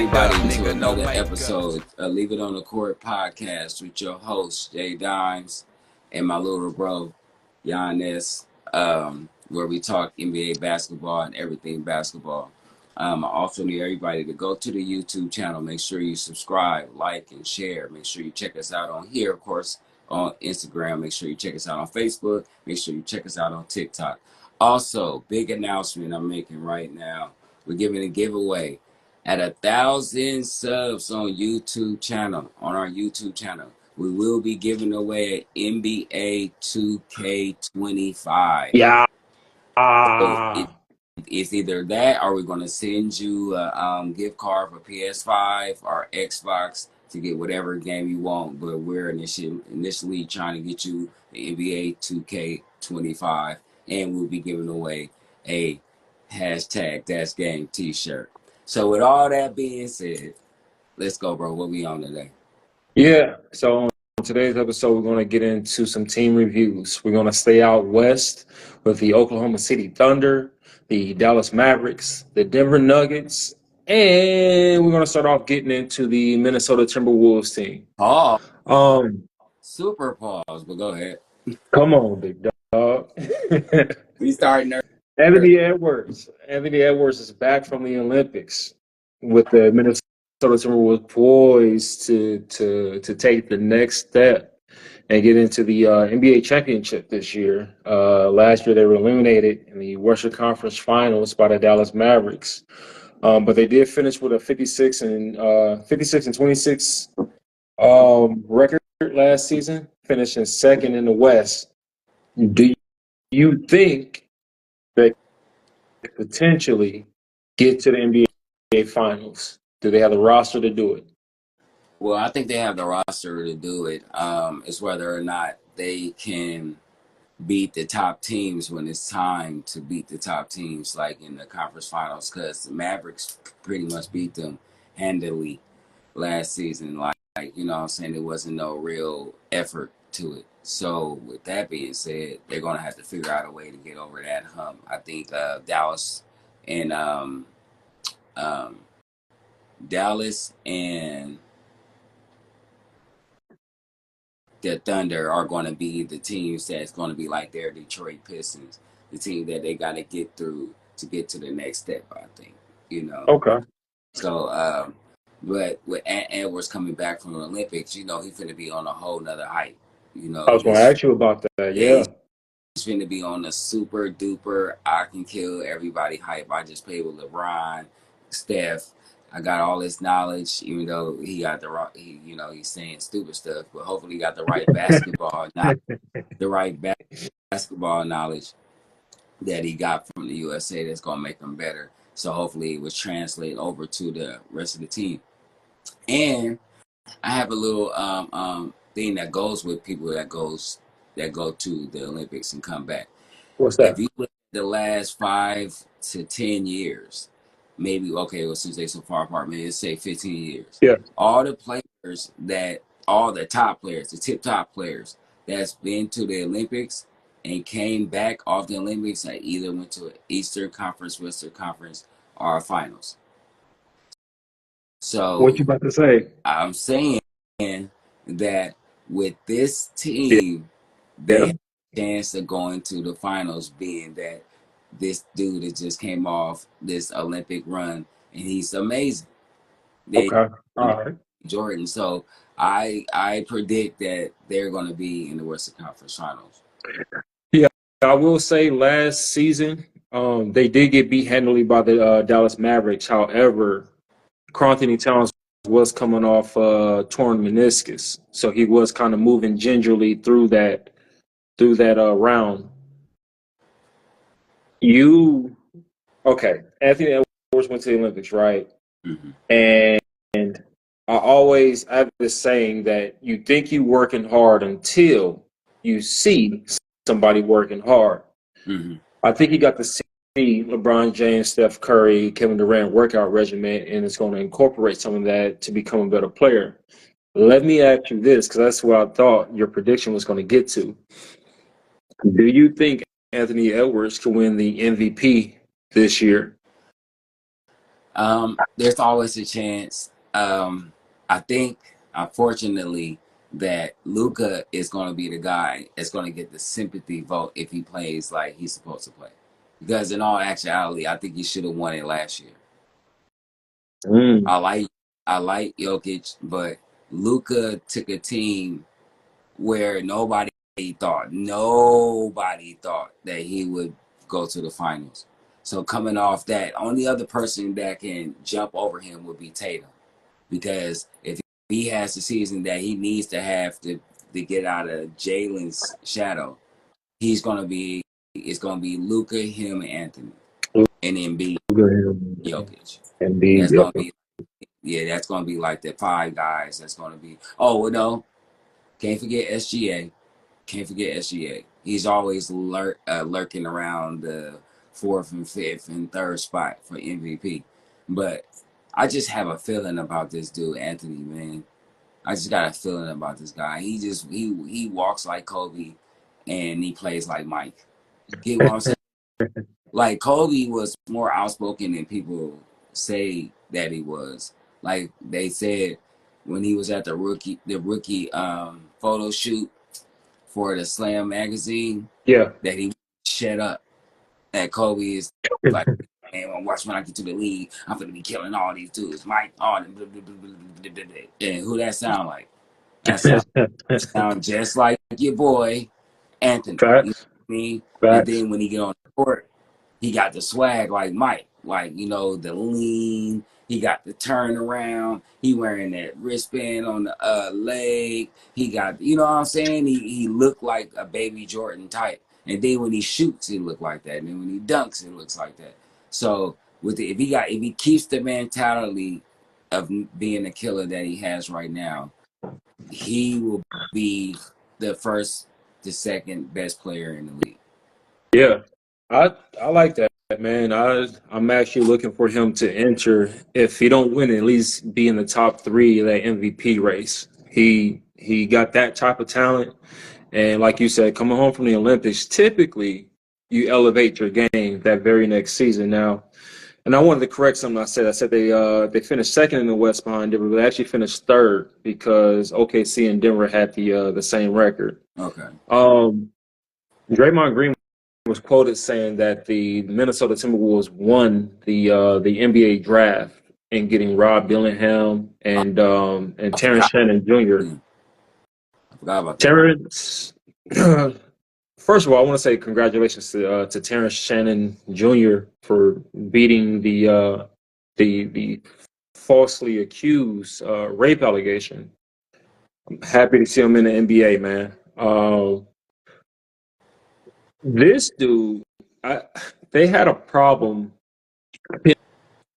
everybody to another episode of Leave It on the Court podcast with your host, Jay Dimes, and my little bro, Giannis, where we talk NBA basketball and everything basketball. I also need everybody to go to the YouTube channel. Make sure you subscribe, like, and share. Make sure you check us out on here, of course, on Instagram. Make sure you check us out on Facebook. Make sure you check us out on TikTok. Also, big announcement I'm making right now. We're giving a giveaway at 1,000 subs on on our YouTube channel. We will be giving away an NBA 2K25. Yeah. So it's either that or we're going to send you a gift card for PS5 or Xbox to get whatever game you want. But we're initially trying to get you the NBA 2K25, and we'll be giving away a hashtag That's Game t-shirt. So with all that being said, let's go, bro. What we on today? Yeah. So on today's episode, we're going to get into some team reviews. We're going to stay out west with the Oklahoma City Thunder, the Dallas Mavericks, the Denver Nuggets, and we're going to start off getting into the Minnesota Timberwolves team. Pause. Super pause, but go ahead. Come on, big dog. We starting there. Anthony Edwards is back from the Olympics with the Minnesota Timberwolves poised to take the next step and get into the NBA championship this year. Last year they were eliminated in the Western Conference Finals by the Dallas Mavericks, but they did finish with a 56 and 26 record last season, finishing second in the West. Do you think they could potentially get to the NBA Finals? Do they have the roster to do it? Well, I think they have the roster to do it. It's whether or not they can beat the top teams when it's time to beat the top teams, like in the conference finals, because the Mavericks pretty much beat them handily last season. Like, you know what I'm saying? There wasn't no real effort to it. So with that being said, they're going to have to figure out a way to get over that hump. I think Dallas and the Thunder are going to be the teams that's going to be like their Detroit Pistons, the team that they got to get through to get to the next step, I think, you know. Okay. So, but with Edwards coming back from the Olympics, you know, he's going to be on a whole nother height, you know. I was going to ask you about that, yeah. He's going to be on a super duper, I can kill everybody hype. I just played with LeBron, Steph. I got all this knowledge, even though he got he's saying stupid stuff, but hopefully he got the right basketball, not the right basketball knowledge that he got from the USA that's going to make him better. So hopefully it was translated over to the rest of the team. And I have a little thing that goes with people that go to the Olympics and come back. What's that? If you look at the last 5 to 10 years, maybe, okay, well, since they're so far apart, maybe let's say 15 years. Yeah. All the top players, the tip-top players that's been to the Olympics and came back off the Olympics, I either went to an Eastern Conference, Western Conference, or finals. So what you about to say? I'm saying that with this team, they have a chance of going to the finals, being that this dude that just came off this Olympic run, and he's amazing. Okay. All right. Jordan. So I predict that they're going to be in the Western Conference Finals. Yeah, I will say last season, they did get beat handily by the Dallas Mavericks. However, Karl-Anthony Towns was coming off torn meniscus, so he was kind of moving gingerly through that round. Anthony Edwards went to the Olympics, right? Mm-hmm. And I have this saying that you think you're working hard until you see somebody working hard. Mm-hmm. I think you got to see LeBron James, Steph Curry, Kevin Durant workout regimen, and it's going to incorporate some of that to become a better player. Let me ask you this, because that's what I thought your prediction was going to get to. Do you think Anthony Edwards can win the MVP this year? There's always a chance. I think, unfortunately, that Luka is going to be the guy that's going to get the sympathy vote if he plays like he's supposed to play. Because in all actuality, I think he should have won it last year. Mm. I like I like Jokic, but Luka took a team where nobody thought that he would go to the finals. So coming off that, only other person that can jump over him would be Tatum, because if he has the season that he needs to have to get out of Jalen's shadow, he's gonna be it's gonna be Luka, him, and Anthony, and then be Jokic. Indeed, That's yeah. gonna be that's gonna be like the five guys. That's gonna be no, can't forget SGA. Can't forget SGA. He's always lurking around the fourth and fifth and third spot for MVP. But I just have a feeling about this dude, Anthony, man. I just got a feeling about this guy. He walks like Kobe and he plays like Mike. Get what I'm saying? Like Kobe was more outspoken than people say that he was. Like they said when he was at the rookie photo shoot for the Slam magazine, Yeah. that he shut up. That Kobe is like, man, watch when I get to the league, I'm gonna be killing all these dudes, Mike, all them, blah, blah, blah, blah, blah, blah, blah. And who that sound like? That sound just like your boy Anthony. You know Facts. what I mean? And Facts. then when he get on the court, he got the swag like Mike, like the lean. He got the turnaround. He wearing that wristband on the leg. He got, you know what I'm saying? He looked like a baby Jordan type. And then when he shoots, he look like that. And then when he dunks, it looks like that. So if he keeps the mentality of being the killer that he has right now, he will be the second best player in the league. Yeah. I like that, man. I'm actually looking for him to enter. If he don't win, at least be in the top three of that MVP race. He got that type of talent. And like you said, coming home from the Olympics, typically you elevate your game that very next season. Now, and I wanted to correct something I said. I said they finished second in the West behind Denver, but they actually finished third because OKC and Denver had the same record. Okay. Draymond Green was quoted saying that the Minnesota Timberwolves won the NBA draft in getting Rob Dillingham and I Terrence forgot. Shannon Jr. I forgot about that. Terrence, first of all, I want to say congratulations to Terrence Shannon Jr. for beating the falsely accused rape allegation. I'm happy to see him in the NBA, man. This dude, they had a problem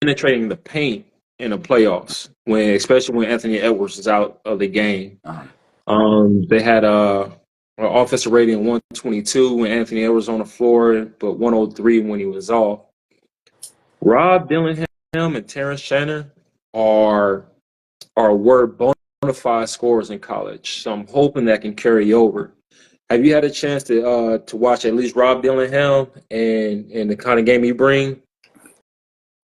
penetrating the paint in the playoffs especially when Anthony Edwards is out of the game. Uh-huh. They had a offensive rating of 122 when Anthony Edwards was on the floor, but 103 when he was off. Rob Dillingham and Terrence Shannon are were bona fide scorers in college, so I'm hoping that can carry over. Have you had a chance to watch at least Rob Dillingham and the kind of game he bring?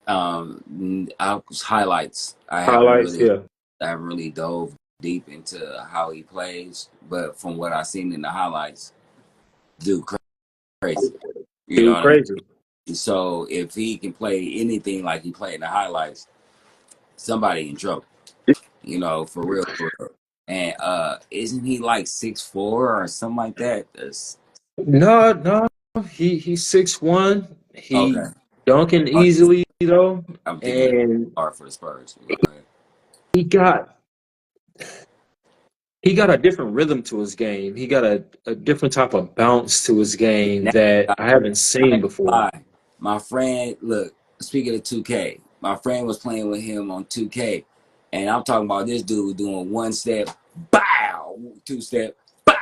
Highlights. Highlights, yeah. I haven't really dove deep into how he plays, but from what I've seen in the highlights, dude, crazy. You know Dude, what I crazy. mean? So if he can play anything like he played in the highlights, somebody in trouble. For real, for real. And isn't he like 6'4" or something like that? No, he's 6'1". Okay. He dunking Oh, easily though, I'm thinking of and hard for the Spurs. Go ahead. he got a different rhythm to his game. He got a different type of bounce to his game Now, that I I haven't ain't seen before. gonna lie. My friend, look, speaking of 2K, my friend was playing with him on 2K, and I'm talking about this dude doing one step, bow, two step, bow.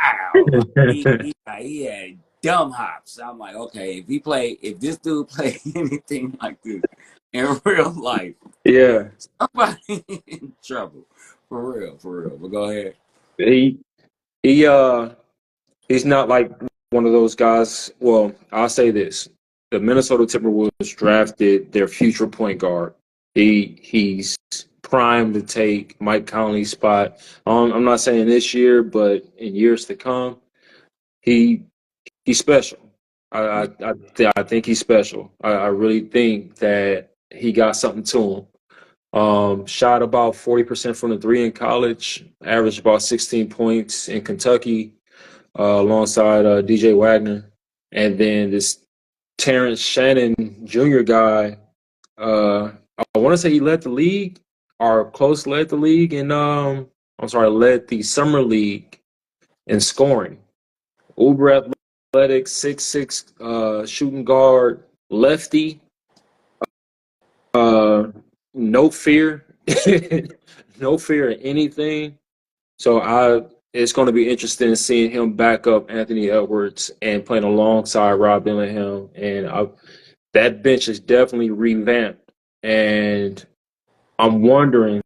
Like he had dumb hops. I'm like, okay, if this dude play anything like this in real life, Yeah, somebody in trouble. For real, for real. But go ahead. he he he's not like one of those guys. Well, I'll say this: the Minnesota Timberwolves drafted their future point guard. He's primed to take Mike Conley's spot. I'm not saying this year, but in years to come, he he's special. I think he's special. I really think that he got something to him. Shot about 40% from the three in college, averaged about 16 points in Kentucky, alongside DJ Wagner. And then this Terrence Shannon Jr. guy, I want to say he led the league or close led the league in, led the summer league in scoring. Uber athletic, 6'6", shooting guard, lefty, uh, no fear, no fear in anything. So it's going to be interesting seeing him back up Anthony Edwards and playing alongside Rob Dillingham. And that bench is definitely revamped. And I'm wondering,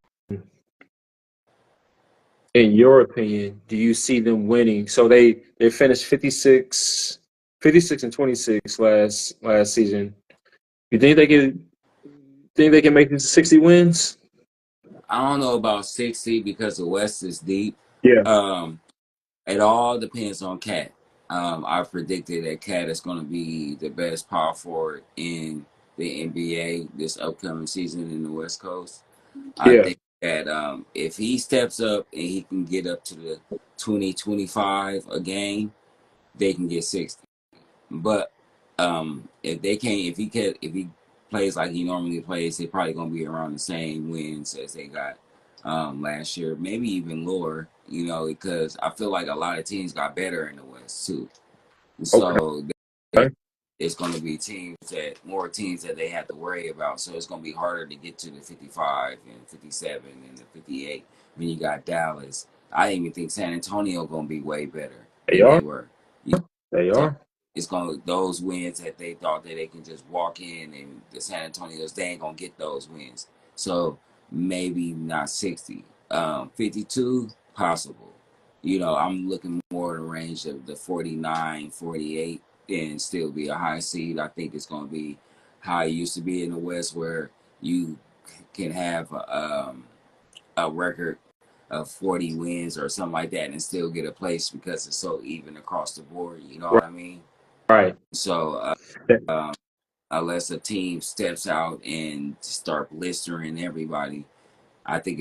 in your opinion, do you see them winning? So they finished 56 and 26 last season. You think they can make it to 60 wins? I don't know about 60 because the West is deep. Yeah. It all depends on Cat. I predicted that Cat is going to be the best power forward in the NBA this upcoming season in the West Coast. I Yeah. think that if he steps up and he can get up to the 20-25 a game, they can get 60. But if they can't, if he plays like he normally plays, they're probably gonna be around the same wins as they got last year, maybe even lower. Because I feel like a lot of teams got better in the West too, and Okay. so it's going to be more teams that they have to worry about. So it's going to be harder to get to the 55 and 57 and the 58 when you got Dallas. I even think San Antonio going to be way better They than are. they were. You They So are. it's going to those wins that they thought that they can just walk in, and the San Antonios, they ain't going to get those wins. So maybe not 60, 52 possible. I'm looking more in the range of the 49, 48, and still be a high seed. I think it's going to be how it used to be in the West, where you can have a record of 40 wins or something like that and still get a place because it's so even across the board. You know what I mean? Right. So unless a team steps out and start blistering everybody, I think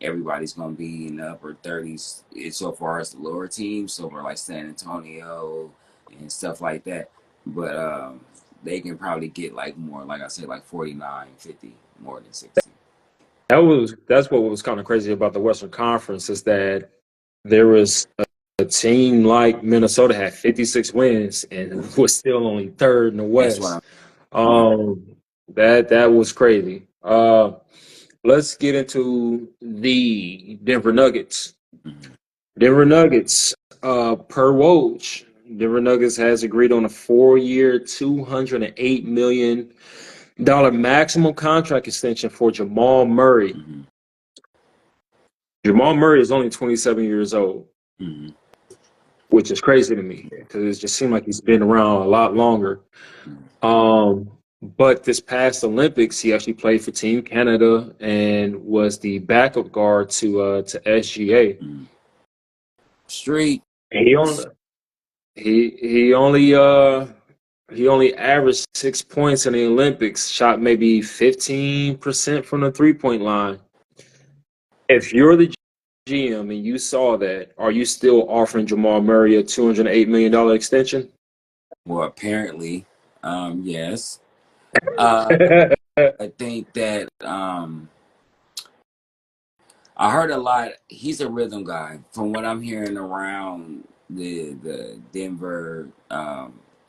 everybody's going to be in the upper 30s so far as the lower teams, so for like San Antonio and stuff like that. But they can probably get like more, like I said, like 49, 50 more than 60. That's what was kind of crazy about the Western Conference is that there was a team like Minnesota had 56 wins and was still only third in the That's what West. I'm. That was crazy. Let's get into the Denver Nuggets. Mhm. Denver Nuggets, per Woj, Denver Nuggets has agreed on a 4-year, $208 million maximum contract extension for Jamal Murray. Mm-hmm. Jamal Murray is only 27 years old, Mm-hmm. which is crazy to me because it just seemed like he's been around a lot longer. But this past Olympics, he actually played for Team Canada and was the backup guard to SGA. Mm-hmm. Street. He only he only averaged 6 points in the Olympics, shot maybe 15% from the 3-point line. If you're the GM and you saw that, are you still offering Jamal Murray a $208 million extension? Well, apparently, yes. Yeah, I think that I heard a lot. He's a rhythm guy, from what I'm hearing around the Denver,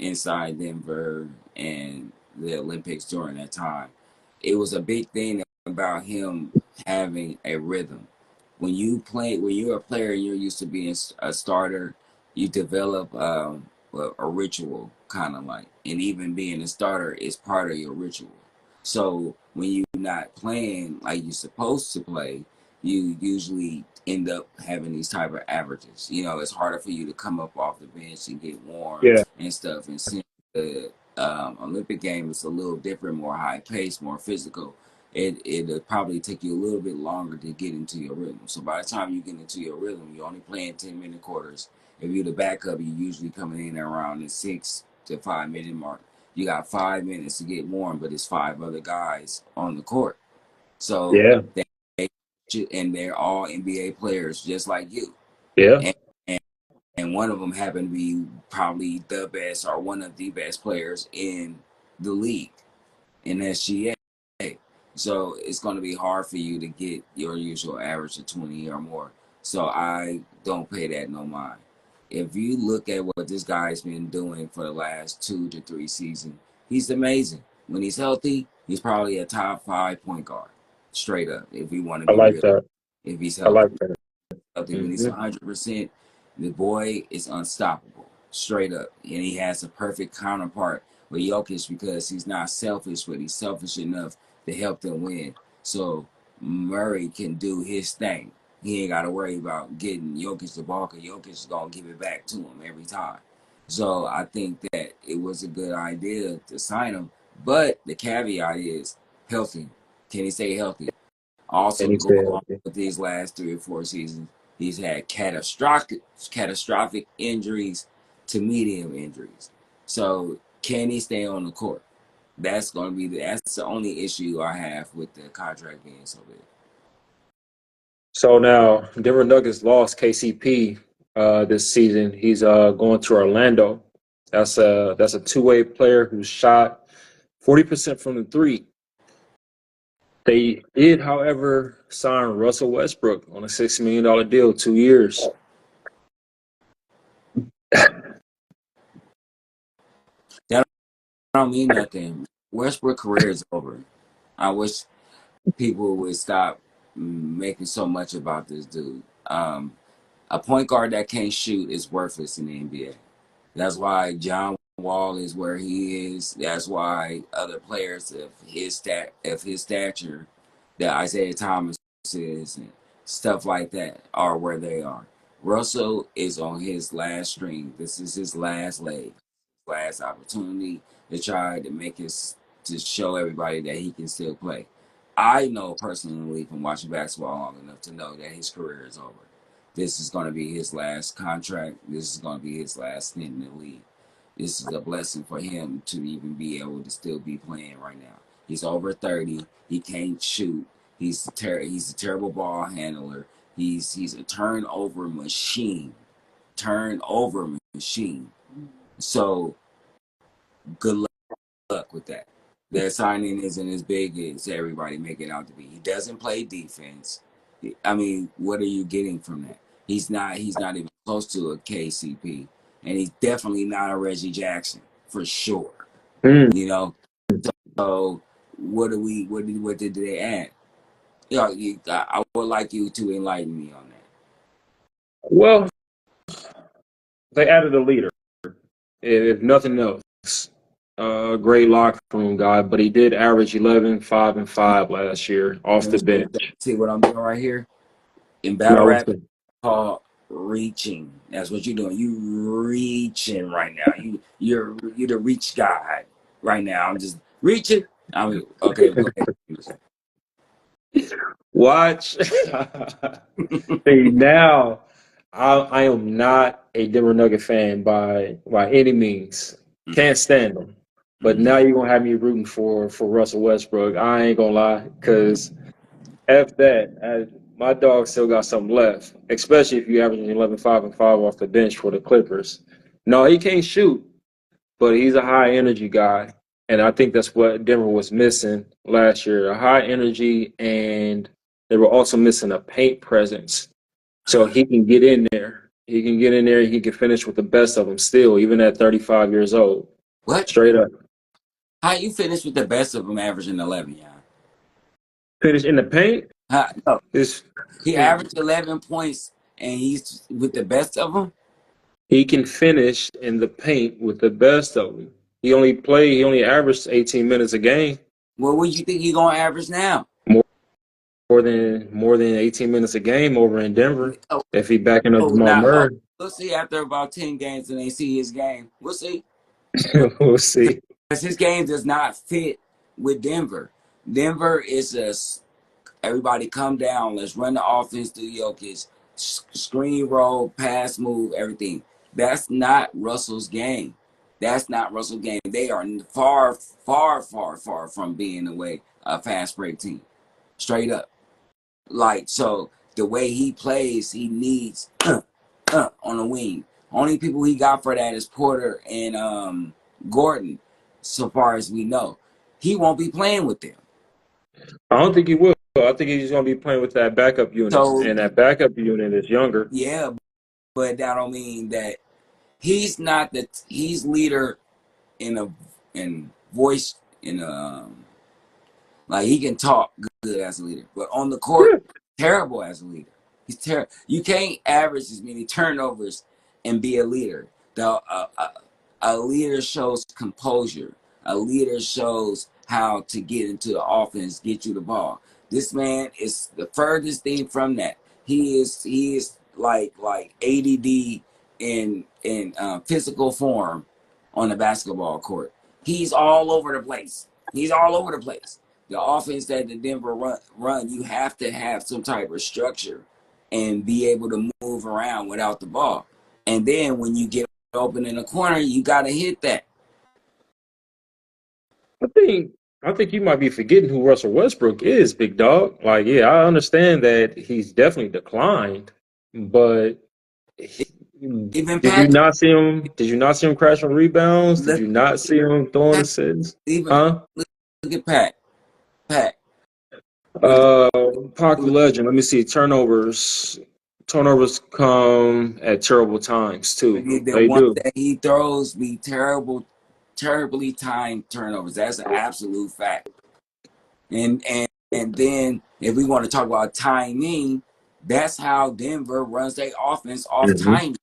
inside Denver, and the Olympics during that time. It was a big thing about him having a rhythm. When you're a player and you're used to being a starter, you develop a ritual, kind of like, and even being a starter is part of your ritual. So when you're not playing like you're supposed to play, you usually end up having these type of averages. It's harder for you to come up off the bench and get warm and stuff. And since the Olympic game is a little different, more high pace, more physical, it'll probably take you a little bit longer to get into your rhythm. So by the time you get into your rhythm, you're only playing 10-minute quarters. If you're the backup, you're usually coming in around the 6 to 5 minute mark. You got 5 minutes to get warm, but it's five other guys on the court. So Yeah. and they're all NBA players just like you. Yeah. And, and, and one of them happened to be probably the best or one of the best players in the league in SGA. So it's going to be hard for you to get your usual average of 20 or more. So I don't pay that no mind. If you look at what this guy's been doing for the last 2 to 3 seasons, he's amazing. When he's healthy, he's probably a top 5 point guard, straight up, if we want to I be like real. that. If he's I healthy. like that. When he's Mm-hmm. 100%, the boy is unstoppable, straight up. And he has a perfect counterpart with Jokic because he's not selfish, but he's selfish enough to help them win. So Murray can do his thing. He ain't got to worry about getting Jokic the ball because Jokic is going to give it back to him every time. So I think that it was a good idea to sign him. But the caveat is healthy. Can he stay healthy? And Also, he go said, along with these last 3 or 4 seasons, he's had catastrophic injuries to medium injuries. So can he stay on the court? That's going to be that's the only issue I have with the contract being so big. so now Denver Nuggets lost KCP this season. He's going to Orlando. That's a two-way player who shot 40% from the three. They did, however, sign Russell Westbrook on a $6 million deal, 2 years. That don't mean nothing. Westbrook career is over. I wish people would stop making so much about this dude. A point guard that can't shoot is worthless in the NBA. That's why John Wall is where he is. That's why other players of his stature, that Isaiah Thomas is, and stuff like that, are where they are. Russell is on his last string. This is his last leg, last opportunity to try to make his to show everybody that he can still play. I know personally from watching basketball long enough to know that his career is over. This is going to be his last contract. This is going to be his last stint in the league. This is a blessing for him to even be able to still be playing right now. He's over 30. He can't shoot. He's a terrible ball handler. He's a turnover machine. Turnover machine. So good luck with that. That signing isn't as big as everybody make it out to be. He doesn't play defense. I mean, what are you getting from that? He's not even close to a KCP, and he's definitely not a Reggie Jackson for sure. Mm. You know, so what did they add? I would like you to enlighten me on that. Well, they added a leader, if nothing else. Great locker room guy, but he did average 11, 5, and 5 last year off the bench. See what I'm doing right here in battle No, rap? Called reaching. That's what you're doing. You reaching right now. You're the reach guy right now. I'm just reaching. I mean, okay, go ahead. watch. See, now I am not a Denver Nugget fan by any means. Can't stand them. But now you're gonna have me rooting for Russell Westbrook. I ain't gonna lie, because F that. My dog still got something left, especially if you averaging 11, 5, and 5 off the bench for the Clippers. No, he can't shoot, but he's a high energy guy. And I think that's what Denver was missing last year, a high energy, and they were also missing a paint presence. So he can get in there. He can get in there and he can finish with the best of them still, even at 35 years old. What? Straight up. How you finish with the best of them averaging 11? Yeah. Finish in the paint? No, Is he averaged 11 points and he's with the best of them. He can finish in the paint with the best of them. He only averaged 18 minutes a game. Well, what do you think he's gonna average now? More than 18 minutes a game over in Denver. Oh, If he backing up Jamal now Murray. we'll see after about 10 games and they see his game. We'll see. We'll see. Because his game does not fit with Denver. Denver is everybody come down. Let's run the offense through Jokic. Screen roll, pass move, everything. That's not Russell's game. That's not Russell's game. They are far, far, far, far from being a fast break team. Straight up. Like, so the way he plays, he needs on the wing. Only people he got for that is Porter and Gordon, so far as we know. He won't be playing with them. I don't think he will. I think he's going to be playing with that backup unit, So and that backup unit is younger. yeah, but that don't mean that he's not he's leader in a in voice in a like he can talk good as a leader, but on the court, Yeah. terrible as a leader. He's terrible. You can't average as many turnovers and be a leader. A leader shows composure. A leader shows how to get into the offense, get you the ball. This man is the furthest thing from that. He is like ADD in physical form on the basketball court. He's all over the place. He's all over the place. The offense that the Denver run, you have to have some type of structure and be able to move around without the ball. And then when you get open in the corner, you got to hit that. I think you might be forgetting who Russell Westbrook is, big dog. Like, yeah, I understand that he's definitely declined, but Even did you Pat, not see him? Did you not see him crashing rebounds? Did look, you not see him throwing Pat, assists? even Huh? look at Pat. Pat, look at Uh, Pocket legend. Let me see. Turnovers. Turnovers come at terrible times too. the They one do. that he throws be terribly timed turnovers. That's an absolute fact. And then if we want to talk about timing, that's how Denver runs their offense off Mhm. timing.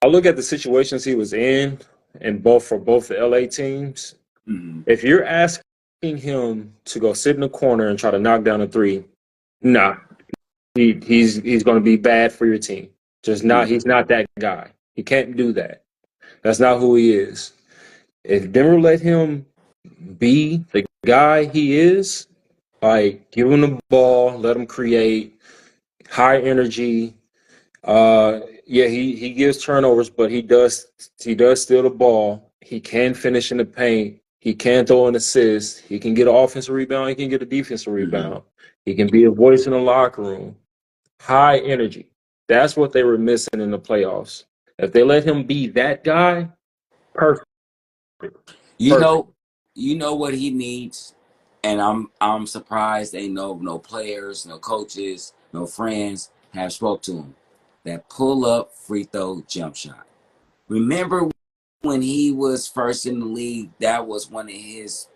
I look at the situations he was in both for both the LA teams. Mm-hmm. If you're asking him to go sit in the corner and try to knock down a three, nah, he's going to be bad for your team. Just not. He's not that guy. He can't do that. That's not who he is. If Denver let him be the guy he is, like give him the ball, let him create, high energy. Yeah, he gives turnovers, but he does steal the ball. He can finish in the paint. He can throw an assist. He can get an offensive rebound. He can get a defensive Mm-hmm. rebound. He can be a voice in the locker room. High energy. That's what they were missing in the playoffs. If they let him be that guy, perfect. You Perfect. know, you know what he needs, and I'm surprised ain't no players, no coaches, no friends have spoke to him. That pull up free throw jump shot. Remember when he was first in the league? That was one of his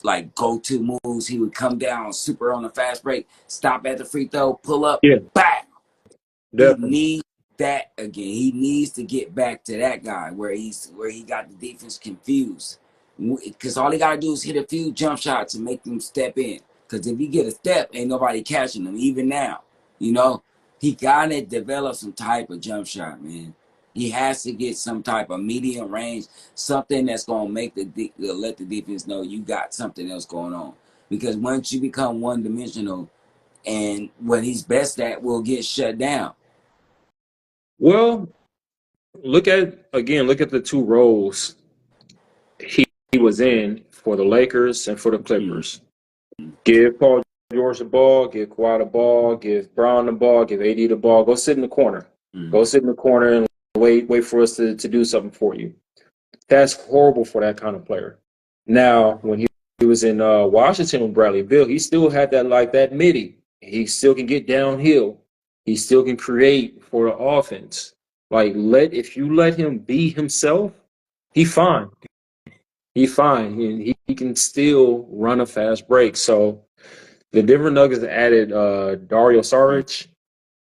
like go-to moves. He would come down super on the fast break, stop at the free throw, pull up, Yeah, back. He definitely. needs that again. He needs to get back to that guy where he got the defense confused. Because all he gotta do is hit a few jump shots and make them step in. Because if he get a step, ain't nobody catching him. Even now, you know, he gotta develop some type of jump shot, man. He has to get some type of medium range, something that's gonna make let the defense know you got something else going on. Because once you become one dimensional, and what he's best at will get shut down. Well, look at the two roles he was in for the Lakers and for the Mm, Clippers. Give Paul George the ball, give Kawhi the ball, give Brown the ball, give AD the ball. Go sit in the corner. mm. Go sit in the corner and wait for us to do something for you. That's horrible for that kind of player. Now, when he was in Washington with Bradley Beal, he still had that midi. He still can get downhill. He still can create for the offense. Like if you let him be himself, he fine. He fine. He can still run a fast break. So the Denver Nuggets added Dario Saric.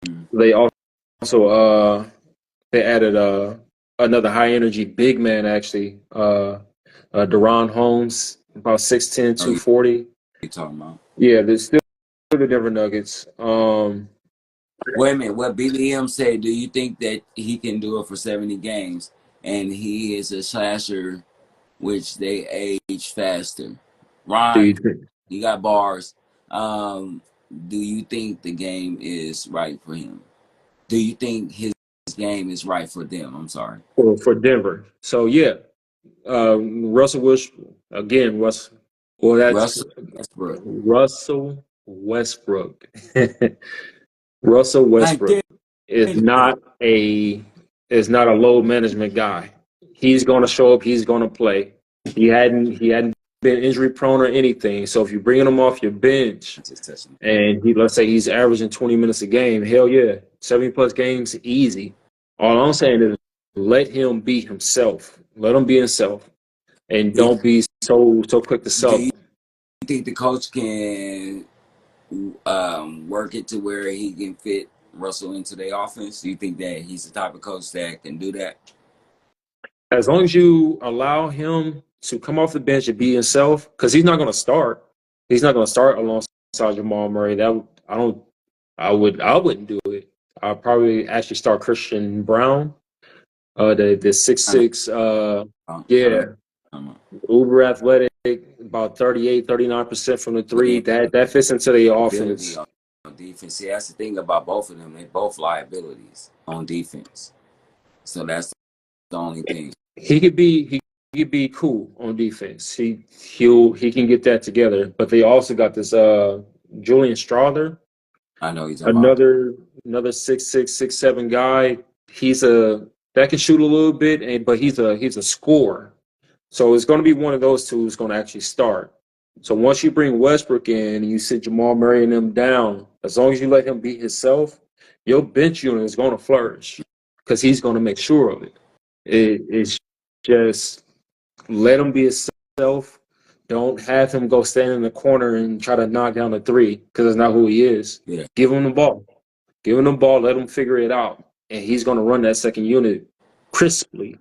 Mm. They also they added another high energy big man actually, Deron Holmes, about 6'10", Oh, you 240. talking about? Yeah, there's still the Denver Nuggets. Wait a minute. What BDM said? Do you think that he can do it for 70 games? And he is a slasher, which they age faster. Do Ron, you think you got bars. Do you think the game is right for him? Do you think his game is right for them? I'm sorry. for Denver? So yeah, Russell Wish again. Well, that's Russell Westbrook. Russell Westbrook. Russell I Westbrook dare is you. not a load management guy. He's going to show up. He's going to play. He hadn't been injury prone or anything. So if you're bringing him off your bench Just touching. and let's say he's averaging 20 minutes a game, hell yeah, 70 plus games easy. All I'm saying is let him be himself. Let him be himself, and Do don't be so quick to Do sub. you think the coach can work it to where he can fit Russell into their offense? Do you think that he's the type of coach that can do that? As long as you allow him to come off the bench and be himself, because he's not going to start. He's not going to start alongside Jamal Murray. That I don't. I wouldn't do it. I'd probably actually start Christian Brown, the six I know. six. I know. Yeah, I know. uber athletic, about 38, 39% from the three. But That fits into the ability offense. on defense. See, that's the thing about both of them. They both liabilities on defense. So that's the only thing. He could be cool on defense. He can get that together. But they also got this Julian Strawther, I know he's talking about. another 6'6", 6'7" guy. He's a that can shoot a little bit, but he's a scorer. So it's going to be one of those two who's going to actually start. So once you bring Westbrook in and you sit Jamal Murray and them down, as long as you let him be himself, your bench unit is going to flourish because he's going to make sure of it. It's just let him be himself. Don't have him go stand in the corner and try to knock down a three because that's not who he is. Yeah. Give him the ball. Give him the ball. Let him figure it out. And he's going to run that second unit crisply.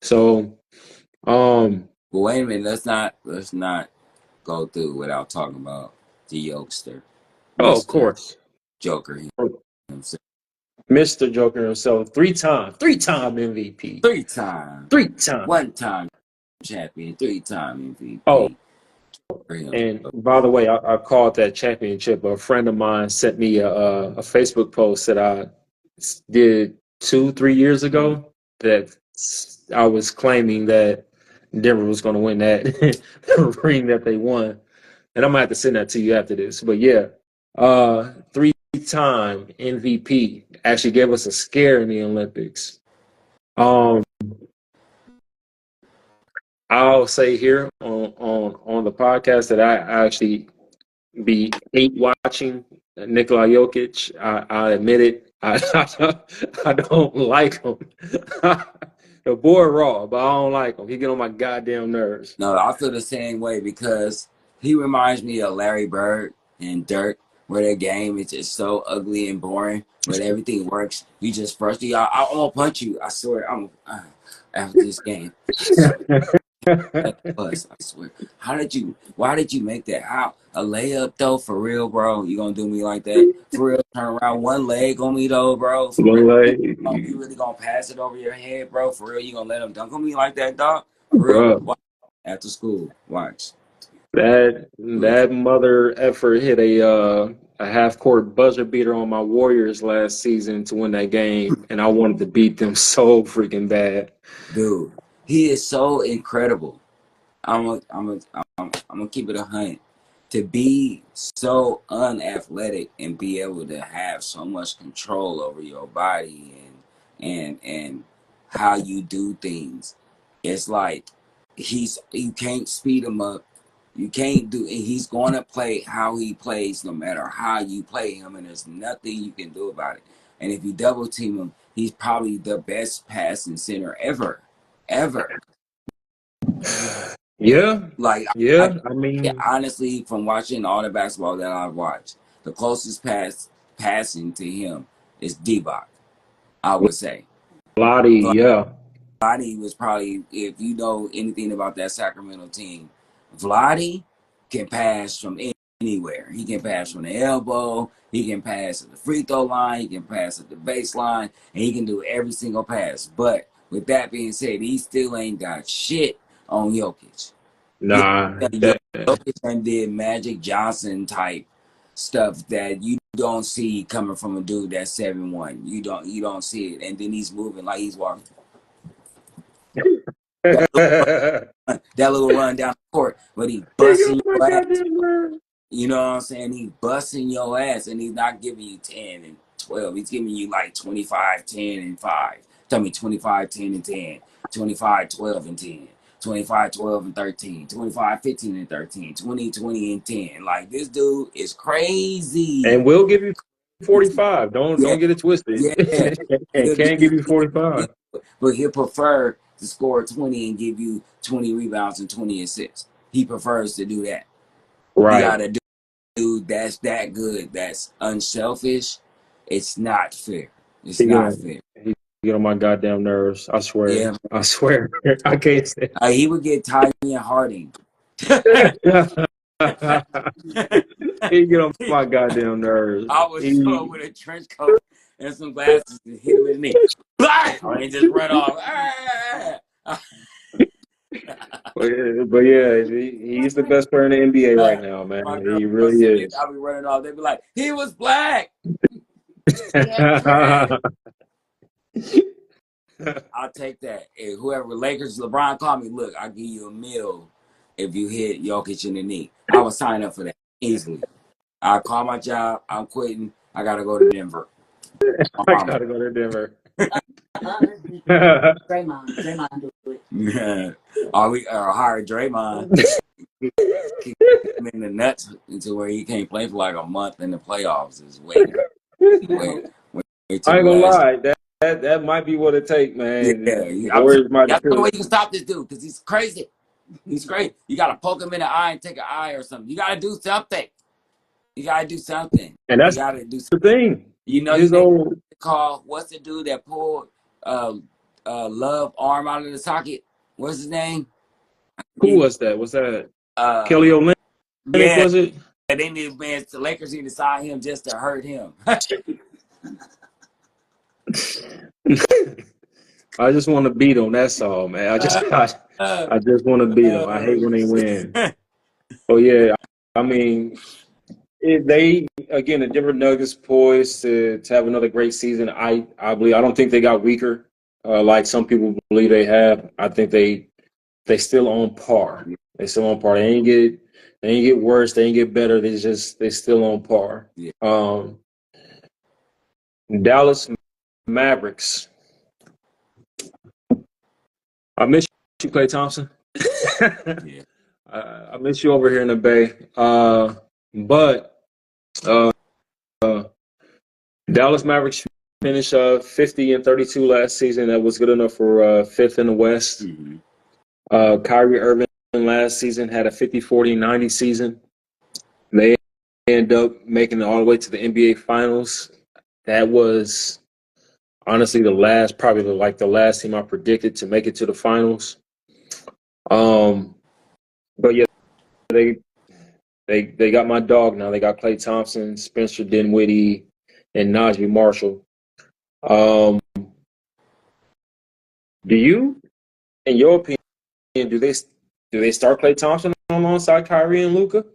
So, But wait a minute. Let's not go through without talking about the Yokester, of Mister course, Joker himself. Mr. Joker himself, three-time MVP. 3 time, Three-time. 1 time champion, 3 time Oh, MVP for him. and by the way, I called that championship. A friend of mine sent me a Facebook post that I did 2, 3 years ago that I was claiming that Denver was going to win that ring that they won. And I'm gonna have to send that to you after this. But yeah, 3-time MVP actually gave us a scare in the Olympics. Um, I'll say here on the podcast that I actually hate watching Nikola Jokic. I admit it. I don't like him. The boy raw, but I don't like him. He get on my goddamn nerves. No, I feel the same way because he reminds me of Larry Bird and Dirk, where their game is just so ugly and boring, but everything works. You just first, I'm gonna punch you. I swear, after this game. I swear. At the bus, I swear. Why did you make that? How a layup though? For real, bro? You gonna do me like that? For real, turn around one leg on me though, bro? For real? You really gonna pass it over your head, bro? For real? You gonna let him dunk on me like that, dog? For real? Bro, Watch. After school, watch. that mother effer hit a half court buzzer beater on my Warriors last season to win that game, and I wanted to beat them so freaking bad. Dude, he is so incredible. I'm gonna keep it 100. To be so unathletic and be able to have so much control over your body and how you do things, it's like you can't speed him up. You can't do. And he's going to play how he plays, no matter how you play him, and there's nothing you can do about it. And if you double team him, he's probably the best passing center ever. Yeah, Like yeah. I mean, honestly, from watching all the basketball that I've watched, the closest passing to him is D-Bot, I would say. Lottie, yeah. Vladdy was probably, if you know anything about that Sacramento team, Vladdy can pass from anywhere. He can pass from the elbow, he can pass at the free throw line, he can pass at the baseline, and he can do every single pass. But with that being said, he still ain't got shit on Jokic. Nah, Jokic and did Magic Johnson type stuff that you don't see coming from a dude that's 7'1". You don't see it, and then he's moving like he's walking. That little run down the court, but he busting my your ass. goddamn nerve. You know what I'm saying? He's busting your ass, and he's not giving you 10 and 12. He's giving you like 25, 10, and 5. Tell me 25, 10, and 10. 25, 12, and 10. 25, 12, and 13. 25, 15, and 13. 20, 20, and 10. Like, this dude is crazy. And we'll give you 45. Yeah, Don't get it twisted. yeah. And He'll can't give you 45. but he'll prefer to score 20 and give you 20 rebounds and 20 assists. He prefers to do that. You Right. got to do dude that's that good, that's unselfish. It's not fair. It's not fair. He get on my goddamn nerves. I swear. Yeah, I swear. I can't say. he would get Tanya Harding. He get on my goddamn nerves. I would show up with a trench coat and some glasses and hit him in the knee. And just run off. But yeah, he's the best player in the NBA right now, man. He really is. I'll be running off. They'd be like, he was black. I'll take that. If whoever Lakers, LeBron called me, look, I'll give you $1 million if you hit Jokic in the knee. I would sign up for that easily. I'll call my job. I'm quitting. I got to go to Denver. I got to go to Denver. Draymond do it. Yeah. Or hire Draymond. Kick him in the nuts until where he can't play for like a month in the playoffs. Is wait I ain't gonna lie. That might be what it takes, man. Yeah, that's the way you can stop this dude because he's crazy. He's crazy. You gotta poke him in the eye and take an eye or something. You gotta do something. And that's the thing. You know, his old what's the dude that pulled Love arm out of the socket? What's his name? Who was that? Was that Kelly Olynyk? Yeah, was it? And they need the Lakers need to sign him just to hurt him. I just want to beat them. That's all, man. I just want to beat them. I hate when they win. Oh yeah, I mean, the Denver Nuggets poised to have another great season. I believe. I don't think they got weaker, like some people believe they have. I think they still on par. They still on par. They ain't get worse. They ain't get better. They still on par. Yeah. Dallas Mavericks. I miss you, Klay Thompson. Yeah. I miss you over here in the Bay. But Dallas Mavericks finished 50-32 last season. That was good enough for fifth in the West. Mm-hmm. Kyrie Irving last season had a 50-40-90 season. They ended up making it all the way to the NBA Finals. That was honestly the last team I predicted to make it to the finals. But yeah, they got my dog now. They got Klay Thompson, Spencer Dinwiddie, and Najee Marshall. Do you, in your opinion, do they start Klay Thompson alongside Kyrie and Luka?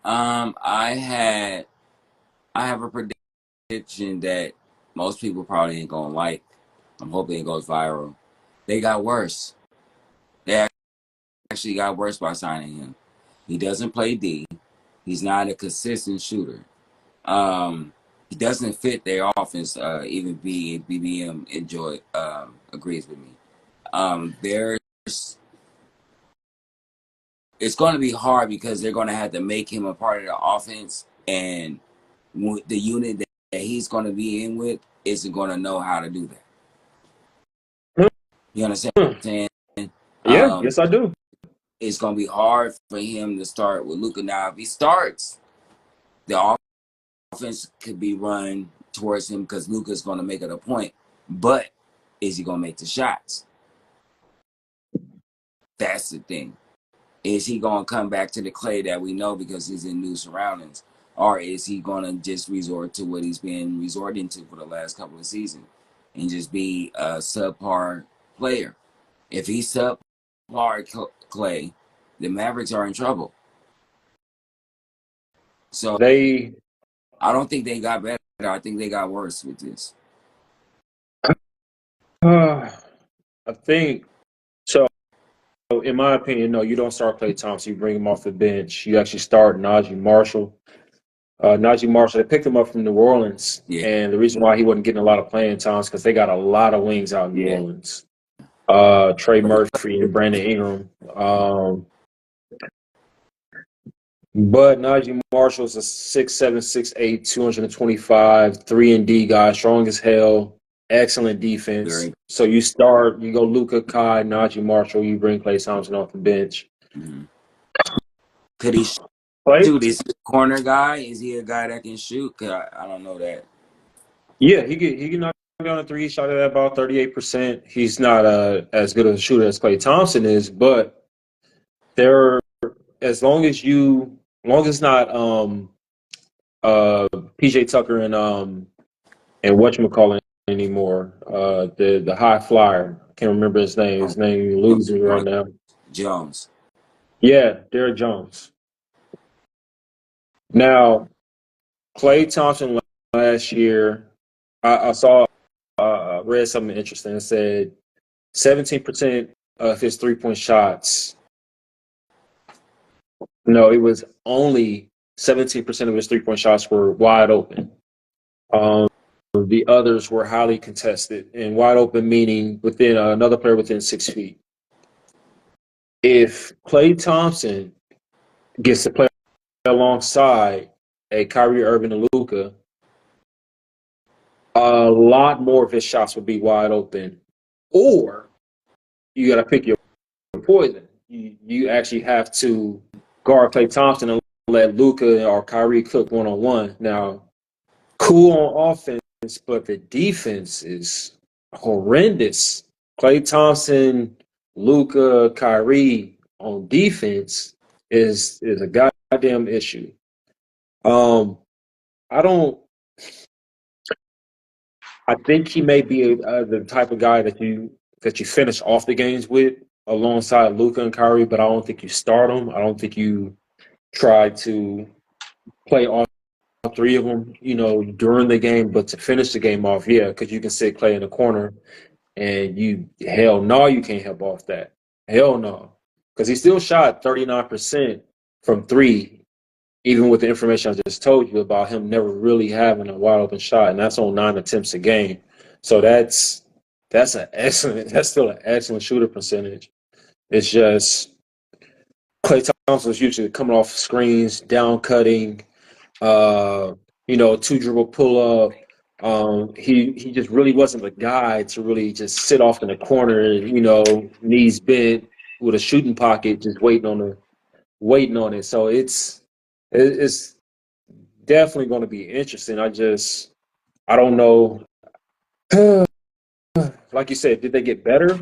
I have a prediction that most people probably ain't gonna like. I'm hoping it goes viral. They got worse. They actually got worse by signing him. He doesn't play D. He's not a consistent shooter. He doesn't fit their offense. Even BBM agrees with me. It's going to be hard because they're going to have to make him a part of the offense, and the unit that he's going to be in with isn't going to know how to do that. You understand what I'm saying? Yeah, yes, I do. It's going to be hard for him to start with Luka. Now, if he starts, the offense could be run towards him because Luka's going to make it a point. But is he going to make the shots? That's the thing. Is he going to come back to the Klay that we know because he's in new surroundings? Or is he going to just resort to what he's been resorting to for the last couple of seasons and just be a subpar player? If he's subpar Klay, the Mavericks are in trouble. So They, I don't think they got better. I think they got worse with this. I think so. In my opinion, no, you don't start Klay Thompson. You bring him off the bench. You actually start Najee Marshall. Najee Marshall, they picked him up from New Orleans, Yeah, and the reason why he wasn't getting a lot of playing times because they got a lot of wings out in New yeah. Orleans. Trey Murphy and Brandon Ingram. But Najee Marshall's a 6'7", 6'8", 225, 3-and-D guy, strong as hell, excellent defense. Very. So you go Luka, Kai, Najee Marshall, you bring Klay Thompson off the bench. Mm-hmm. Could he Klay? shoot? Is he a corner guy? Is he a guy that can shoot? 'Cause I don't know that. Yeah, he can knock down a three. He shot at about 38%. He's not as good of a shooter as Klay Thompson is, but there, as long as not PJ Tucker and whatchamacallit anymore. The high flyer. I can't remember his name. His name losing right now. Jones. Yeah, Derrick Jones. Now, Klay Thompson last year, I saw read something interesting. It said 17% of his 3-point shots. No, it was only 17% of his 3-point shots were wide open. The others were highly contested, and wide open meaning within another player within 6 feet. If Klay Thompson gets to play alongside a Kyrie Irving and Luka, a lot more of his shots would be wide open. Or you got to pick your poison. You actually have to guard Klay Thompson and let Luka or Kyrie cook one-on-one. Now, cool on offense, but the defense is horrendous. Klay Thompson, Luka, Kyrie on defense is a goddamn issue. I don't. I think he may be the type of guy that you finish off the games with alongside Luka and Kyrie, but I don't think you start them. I don't think you try to play all three of them, during the game, but to finish the game off, yeah, because you can sit Klay in the corner and hell no, you can't help off that. Hell no. Because he still shot 39% from three, even with the information I just told you about him never really having a wide open shot, and that's on 9 attempts a game. So that's still an excellent shooter percentage. It's just Klay Thompson's usually coming off screens, down cutting, two dribble pull up. He just really wasn't the guy to really just sit off in the corner, knees bent with a shooting pocket, just waiting on it. So it's definitely going to be interesting. I don't know. Like you said, did they get better?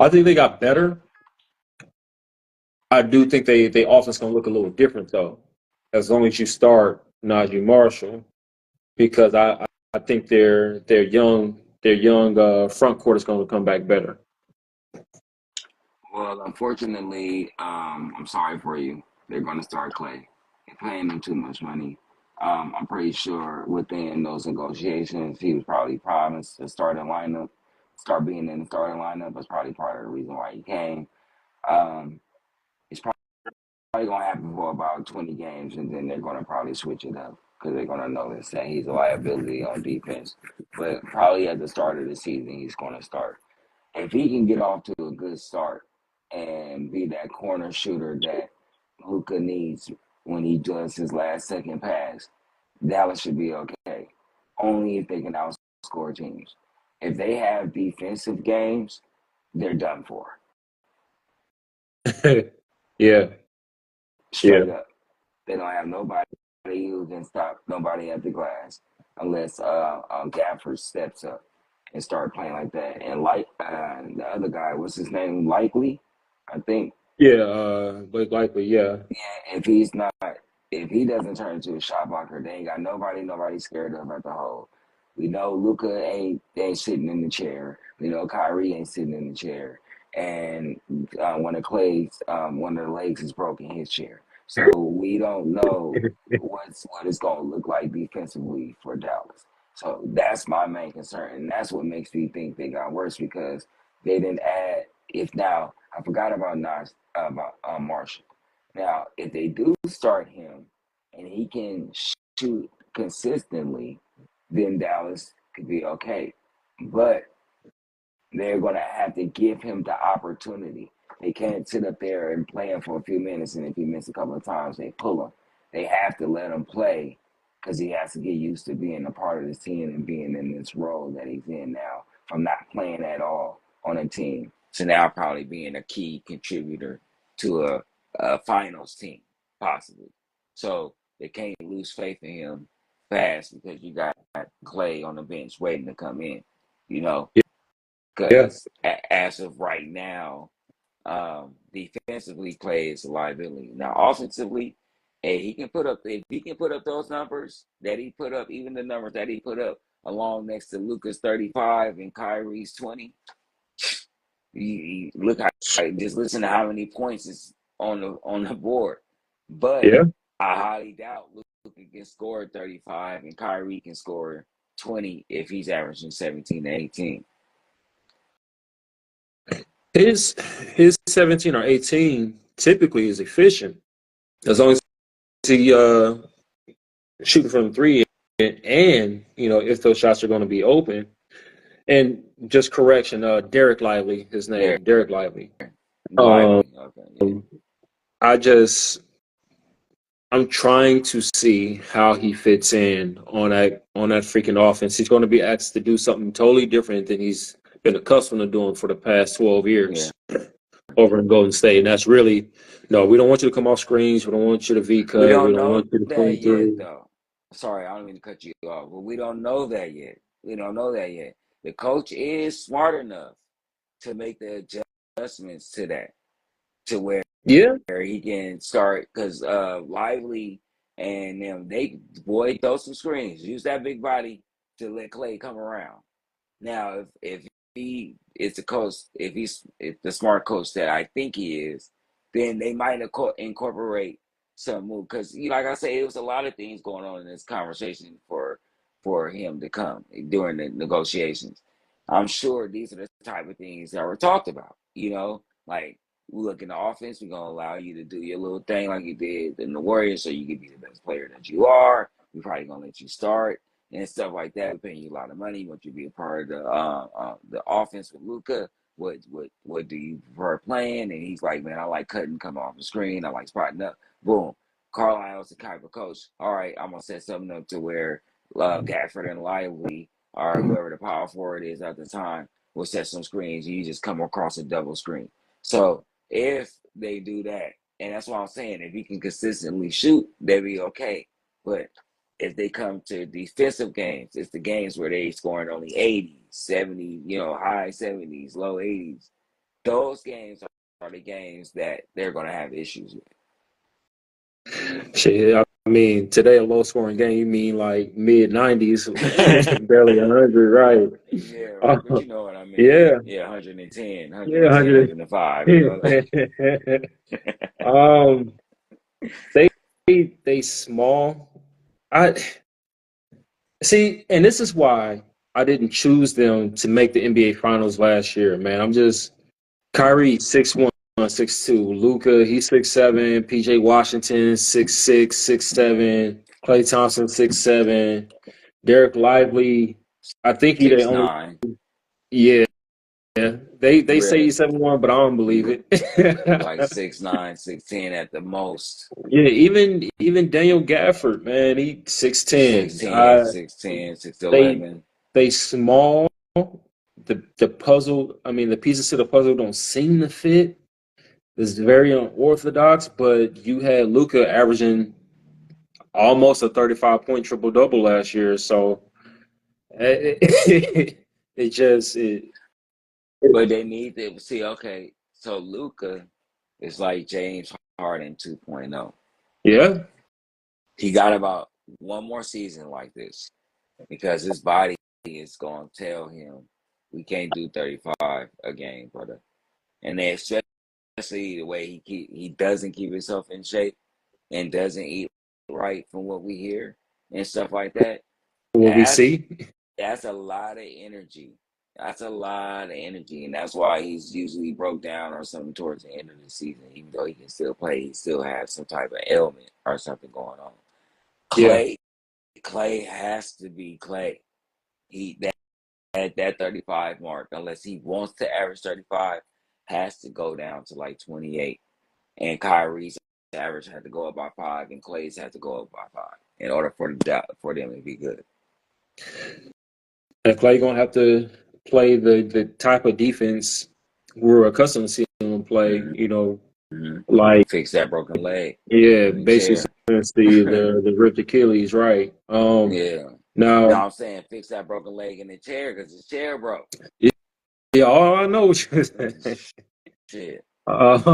I think they got better. I do think they offense going to look a little different though, as long as you start Najee Marshall, because I think their young front court is going to come back better. Well, unfortunately, I'm sorry for you. They're going to start Klay. They're paying him too much money. I'm pretty sure within those negotiations, he was probably promised to start being in the starting lineup. That's probably part of the reason why he came. Um, it's probably going to happen for about 20 games, and then they're going to probably switch it up because they're going to notice that he's a liability on defense. But probably at the start of the season, he's going to start. If he can get off to a good start and be that corner shooter that Luka needs when he does his last second pass, Dallas should be okay. Only if they can outscore teams. If they have defensive games, they're done for. Yeah, yeah, Straight up. They don't have nobody who can stop nobody at the glass unless Gafford steps up and start playing like that. And like the other guy, what's his name? Likely, I think. yeah. Blake Likely, yeah. Yeah, if he's not, if he doesn't turn into a shot blocker, they ain't got nobody scared of at the hole. We know Luka ain't sitting in the chair. We know Kyrie ain't sitting in the chair. And one of one of the legs is broken, his chair. So we don't know what it's going to look like defensively for Dallas. So that's my main concern, and that's what makes me think they got worse because they didn't add. If now I forgot about Marshall. Now, if they do start him and he can shoot consistently, then Dallas could be okay. But they're going to have to give him the opportunity. They can't sit up there and play him for a few minutes, and if he misses a couple of times, they pull him. They have to let him play because he has to get used to being a part of the team and being in this role that he's in now from not playing at all on a team to now probably being a key contributor to a finals team, possibly. So they can't lose faith in him fast because you got Clay on the bench waiting to come in, you know? Yeah, Because as of right now, defensively Clay is a liability. Now offensively, hey, he can put up if he can put up those numbers that he put up, even the numbers that he put up along next to Luka's 35 and Kyrie's 20. Look how just listen to how many points is on the board. But yeah. I highly doubt Luka can score 35 and Kyrie can score 20 if he's averaging 17 to 18. His 17 or 18 typically is efficient as long as he shooting from three and if those shots are going to be open. And just correction, Derek Lively, his There, name, Derek Lively. Um, Lively. Okay, yeah. I just I'm trying to see how he fits in on that freaking offense. He's going to be asked to do something totally different than he's been accustomed to doing for the past 12 Yeah. years over in Golden State. And that's really no, we don't want you to come off screens. We don't want you to V We cut. We don't don't know want you to that yet, 23. though. Sorry, I don't mean to cut you off, but we don't know that yet. We don't know that yet. The coach is smart enough to make the adjustments to that, to where Yeah, he can start because Lively and them throw some screens, use that big body to let Clay come around. Now, if he is the coach, if the smart coach that I think he is, then they might incorporate some move because, like I say, it was a lot of things going on in this conversation for him to come during the negotiations. I'm sure these are the type of things that were talked about. Like we look in the offense, we're gonna allow you to do your little thing like you did in the Warriors, so you can be the best player that you are. We're probably gonna let you start and stuff like that. We're paying you a lot of money. Want you to be a part of the offense with Luka. What do you prefer playing? And he's like, man, I like cutting, come off the screen. I like spotting up. Boom. Carlisle's the type of coach. All right, I'm gonna set something up to where Gafford and Lively or whoever the power forward is at the time will set some screens. You just come across a double screen. So if they do that, and that's what I'm saying, if he can consistently shoot, they'll be okay. But if they come to defensive games, it's the games where they scoring only 80, 70, high 70s, low 80s. Those games are the games that they're going to have issues with. shit. I mean, today a low scoring game. You mean like mid 90s, barely 100, right? Yeah, Uh, but you know what I mean. yeah, Yeah, 110, yeah, 110, 100. 105, um, they they small. I see, and this is why I didn't choose them to make the NBA Finals last year. Man, I'm just Kyrie 6'1", 6'2". Luca, he's 6'7". PJ Washington 6'6", 6'7". Klay Thompson 6'7". Derek Lively, I think he the Six only. nine, Yeah, they say really, he's 7'1", but I don't believe it. like 6'9", 6'10" at the most. Yeah, even Daniel Gafford, man, he 6'10". 6'10", 6'10", They 6'11". they small. The puzzle, I mean, the pieces to the puzzle don't seem to fit. It's very unorthodox, but you had Luca averaging almost a 35-point triple double last year, so it just But they need to see, okay, so Luca is like James Harden 2.0. yeah. He got about one more season like this because his body is going to tell him we can't do 35 a game, brother. And then especially the way he doesn't keep himself in shape and doesn't eat right from what we hear and stuff like that. What we see. That's a lot of energy. That's a lot of energy, and that's why he's usually broke down or something towards the end of the season. Even though he can still play, he still has some type of ailment or something going on. Yeah. Clay has to be Clay. He at that 35 mark, unless he wants to average 35, has to go down to like 28. And Kyrie's average had to go up by 5, and Clay's had to go up by 5 in order for them to be good. And Clay gonna have to play the type of defense we're accustomed to seeing him play. Like Fix that broken leg. yeah, In the basically chair. since the ripped Achilles, right? Yeah. Now, No, I'm saying fix that broken leg in the chair because the chair broke. yeah, all I know is Shit. Like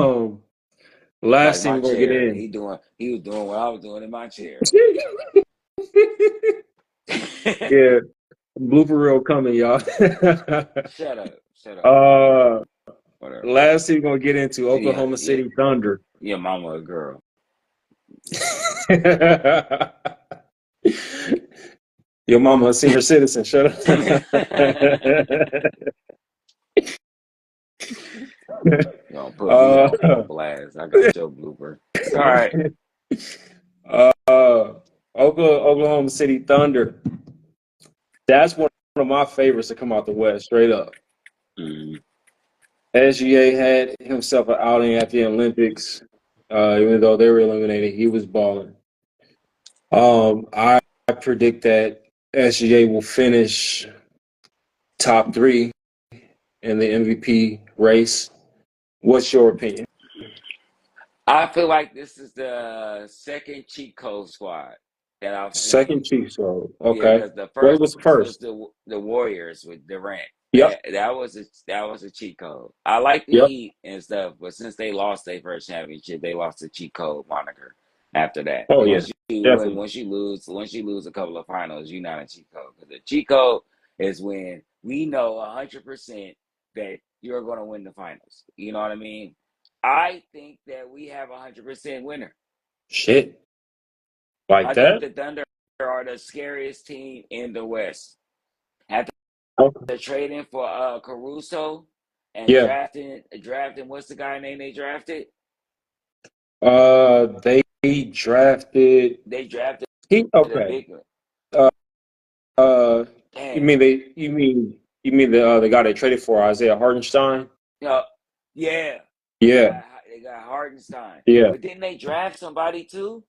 last team my we're gonna get chair. in. He was doing what I was doing in my chair. Yeah, blooper reel coming, y'all. Shut up. uh, Whatever. last team we're gonna get into Oklahoma Yeah. City Thunder. Your mama a girl. Your mama a senior citizen. Shut up. You gonna put me on blast. I got your blooper. All right. Oklahoma City Thunder. That's one of my favorites to come out the West, straight up. Mm-hmm. SGA had himself an outing at the Olympics. Even though they were eliminated, he was balling. I predict that SGA will finish top 3 in the MVP race. What's your opinion? I feel like this is the second cheat code squad that I've seen. Second Chiefs, so Yeah, okay. because the What first was was first? the Warriors with Durant. Yep, That was a cheat code. I like the yep. Heat and stuff, but since they lost their first championship, they lost the cheat code moniker. After that, Oh yeah, definitely. once you lose a couple of finals, you're not a cheat code. Because the cheat code is when we know 100% that you're going to win the finals. You know what I mean? I think that we have 100% winner. Shit, like I think that? the Thunder are the scariest team in the West. After Okay. trading for Caruso and Yeah. drafting what's the guy name they drafted? They drafted. They drafted He a okay. big one. Uh, uh, you Damn. mean the guy they traded for Isaiah Hartenstein? No, yeah. Yeah, They got Hardenstein. yeah. But didn't they draft somebody too?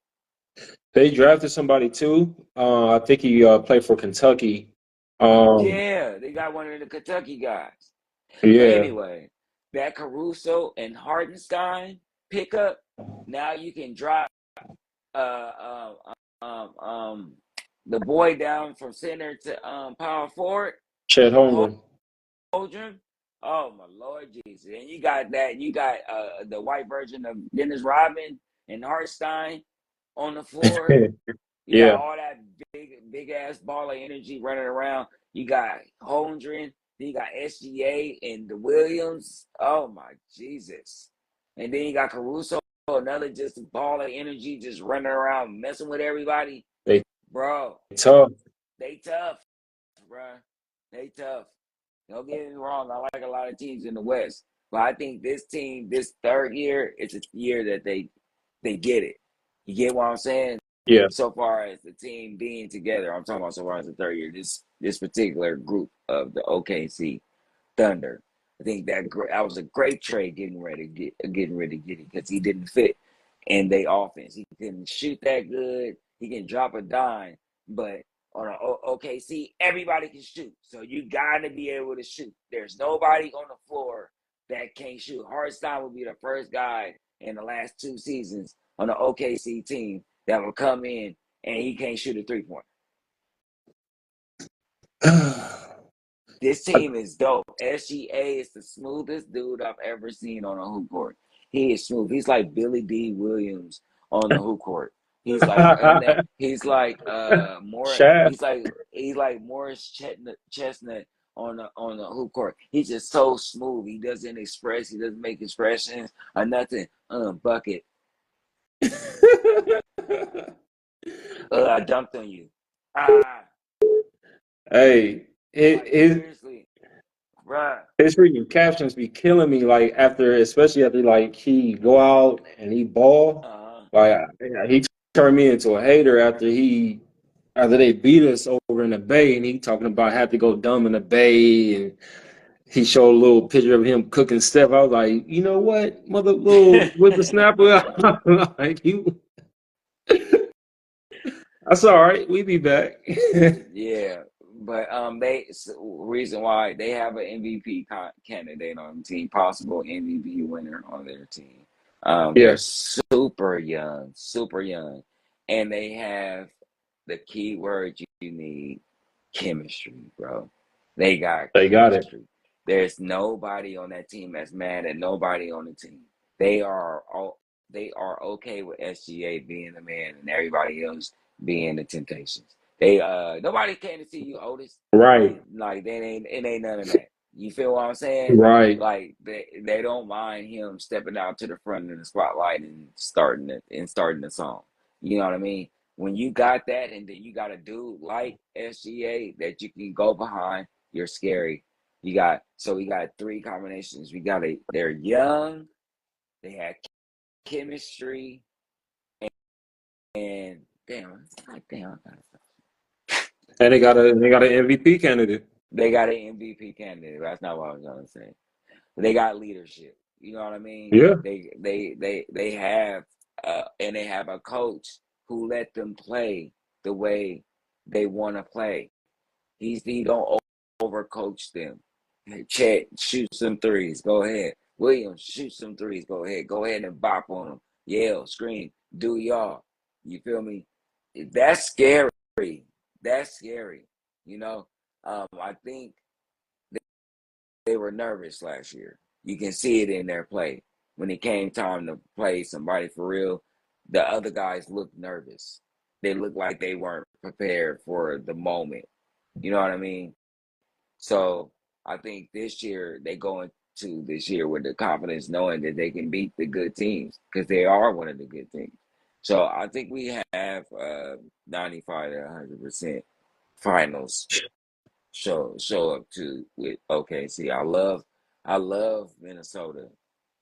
They drafted somebody too. I think he played for Kentucky. Um, Yeah, they got one of the Kentucky guys. But yeah. anyway, that Caruso and Hardenstein pickup, now you can drop uh, the boy down from center to power forward, Chet Holmgren. Holdren. Oh my Lord Jesus! And you got the white version of Dennis Rodman and Hartstein on the floor. You got Yeah. all that big ass ball of energy running around. You got Holdren, then you got SGA and the Williams. Oh my Jesus! And then you got Caruso, another just ball of energy, just running around messing with everybody. They Bro, tough. they tough, bro. They tough. Don't get me wrong. I like a lot of teams in the West, but I think this team, this third year, it's a year that they get it. You get what I'm saying? Yeah. So far as the team being together, I'm talking about so far as the third year. This particular group of the OKC Thunder, I think that was a great trade getting ready to get it because he didn't fit in their offense. He couldn't shoot that good. He can drop a dime, but on an OKC, everybody can shoot. So you got to be able to shoot. There's nobody on the floor that can't shoot. Hartstein will be the first guy in the last 2 seasons on the OKC team that will come in and he can't shoot a 3-point. This team is dope. SGA is the smoothest dude I've ever seen on a hoop court. He is smooth. He's like Billy D. Williams on the hoop court. He's like, and that more. Shaq. He's like Morris Chestnut on the hoop court. He's just so smooth. He doesn't express. He doesn't make expressions or nothing. Bucket. I dunked on you. Ah, Hey, like it seriously, bruh. his freaking captions be killing me. Like especially after like he go out and he ball. Uh, Like he turned me into a hater after they beat us over in the Bay, and he talking about had to go dumb in the Bay, and he showed a little picture of him cooking Steph. I was like, you know what, mother little whippersnapper, like you. That's all right. We be back. yeah, but reason why they have an MVP candidate on the team, possible MVP winner on their team. They're Yeah, super young, and they have the key word you need: chemistry, bro. They got they got it. chemistry. There's nobody on that team that's mad at nobody on the team. They are all they are okay with SGA being the man and everybody else being the Temptations. They nobody came to see you, Otis. Right, It ain't none of that. You feel what I'm saying? right. Like they don't mind him stepping out to the front of the spotlight and starting the song. You know what I mean? When you got that and then you got a dude like SGA that you can go behind, you're scary. We got three combinations. They're young, they had chemistry, and damn, it's like damn, And they got an MVP candidate. they got an MVP candidate. That's not what I was gonna say. They got leadership. You know what I mean? Yeah, They have and they have a coach who let them play the way they want to play. He don't overcoach them. Hey, Chet, shoot some threes. Go ahead. Williams, shoot some threes. Go ahead. Go ahead and bop on them. Yell, scream, do y'all. You feel me? That's scary. That's scary. You know, I think they were nervous last year. You can see it in their play. When it came time to play somebody for real, the other guys looked nervous. They looked like they weren't prepared for the moment. You know what I mean? So I think this year they go into this year with the confidence knowing that they can beat the good teams because they are one of the good teams. So I think we have 95 to 100% finals show up to with OKC. I love Minnesota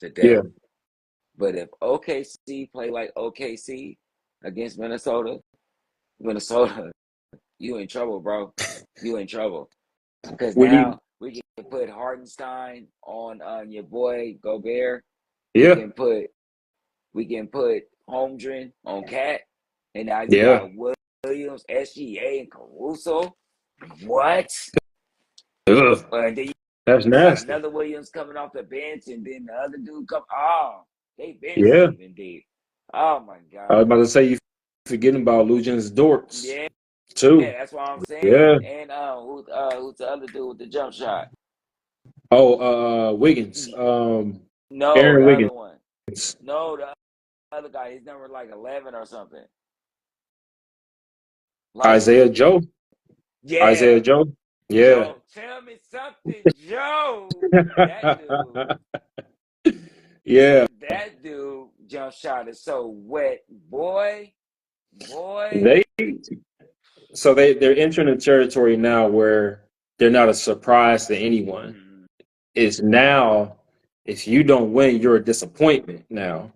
to yeah. death. But if OKC play like OKC against Minnesota, you in trouble, bro. You in trouble. Because We need, now we can put Hardenstein on your boy Gobert. We yeah, can put Holmgren on Cat, and now you yeah. got Williams, SGA, and Caruso. What? Ugh, And then that's you got nasty. another Williams coming off the bench, and then the other dude come. Oh, they been Yeah, sleeping deep. Oh my I was God. about to say you forgetting about Lugens Dortz Yeah, too. that's what I'm Yeah. saying. And who's the other dude with the jump shot? Oh, Wiggins. No, Aaron the other Wiggins. one. No, the other guy. He's number like 11 or something. Like, Isaiah Joe. Isaiah yeah, Joe. Yeah. Joe. Tell me something, Joe. That dude. Yeah. That dude jump shot is so wet, boy. Boy. They they're entering a territory now where they're not a surprise to anyone. Mm, It's now if you don't win, you're a disappointment now.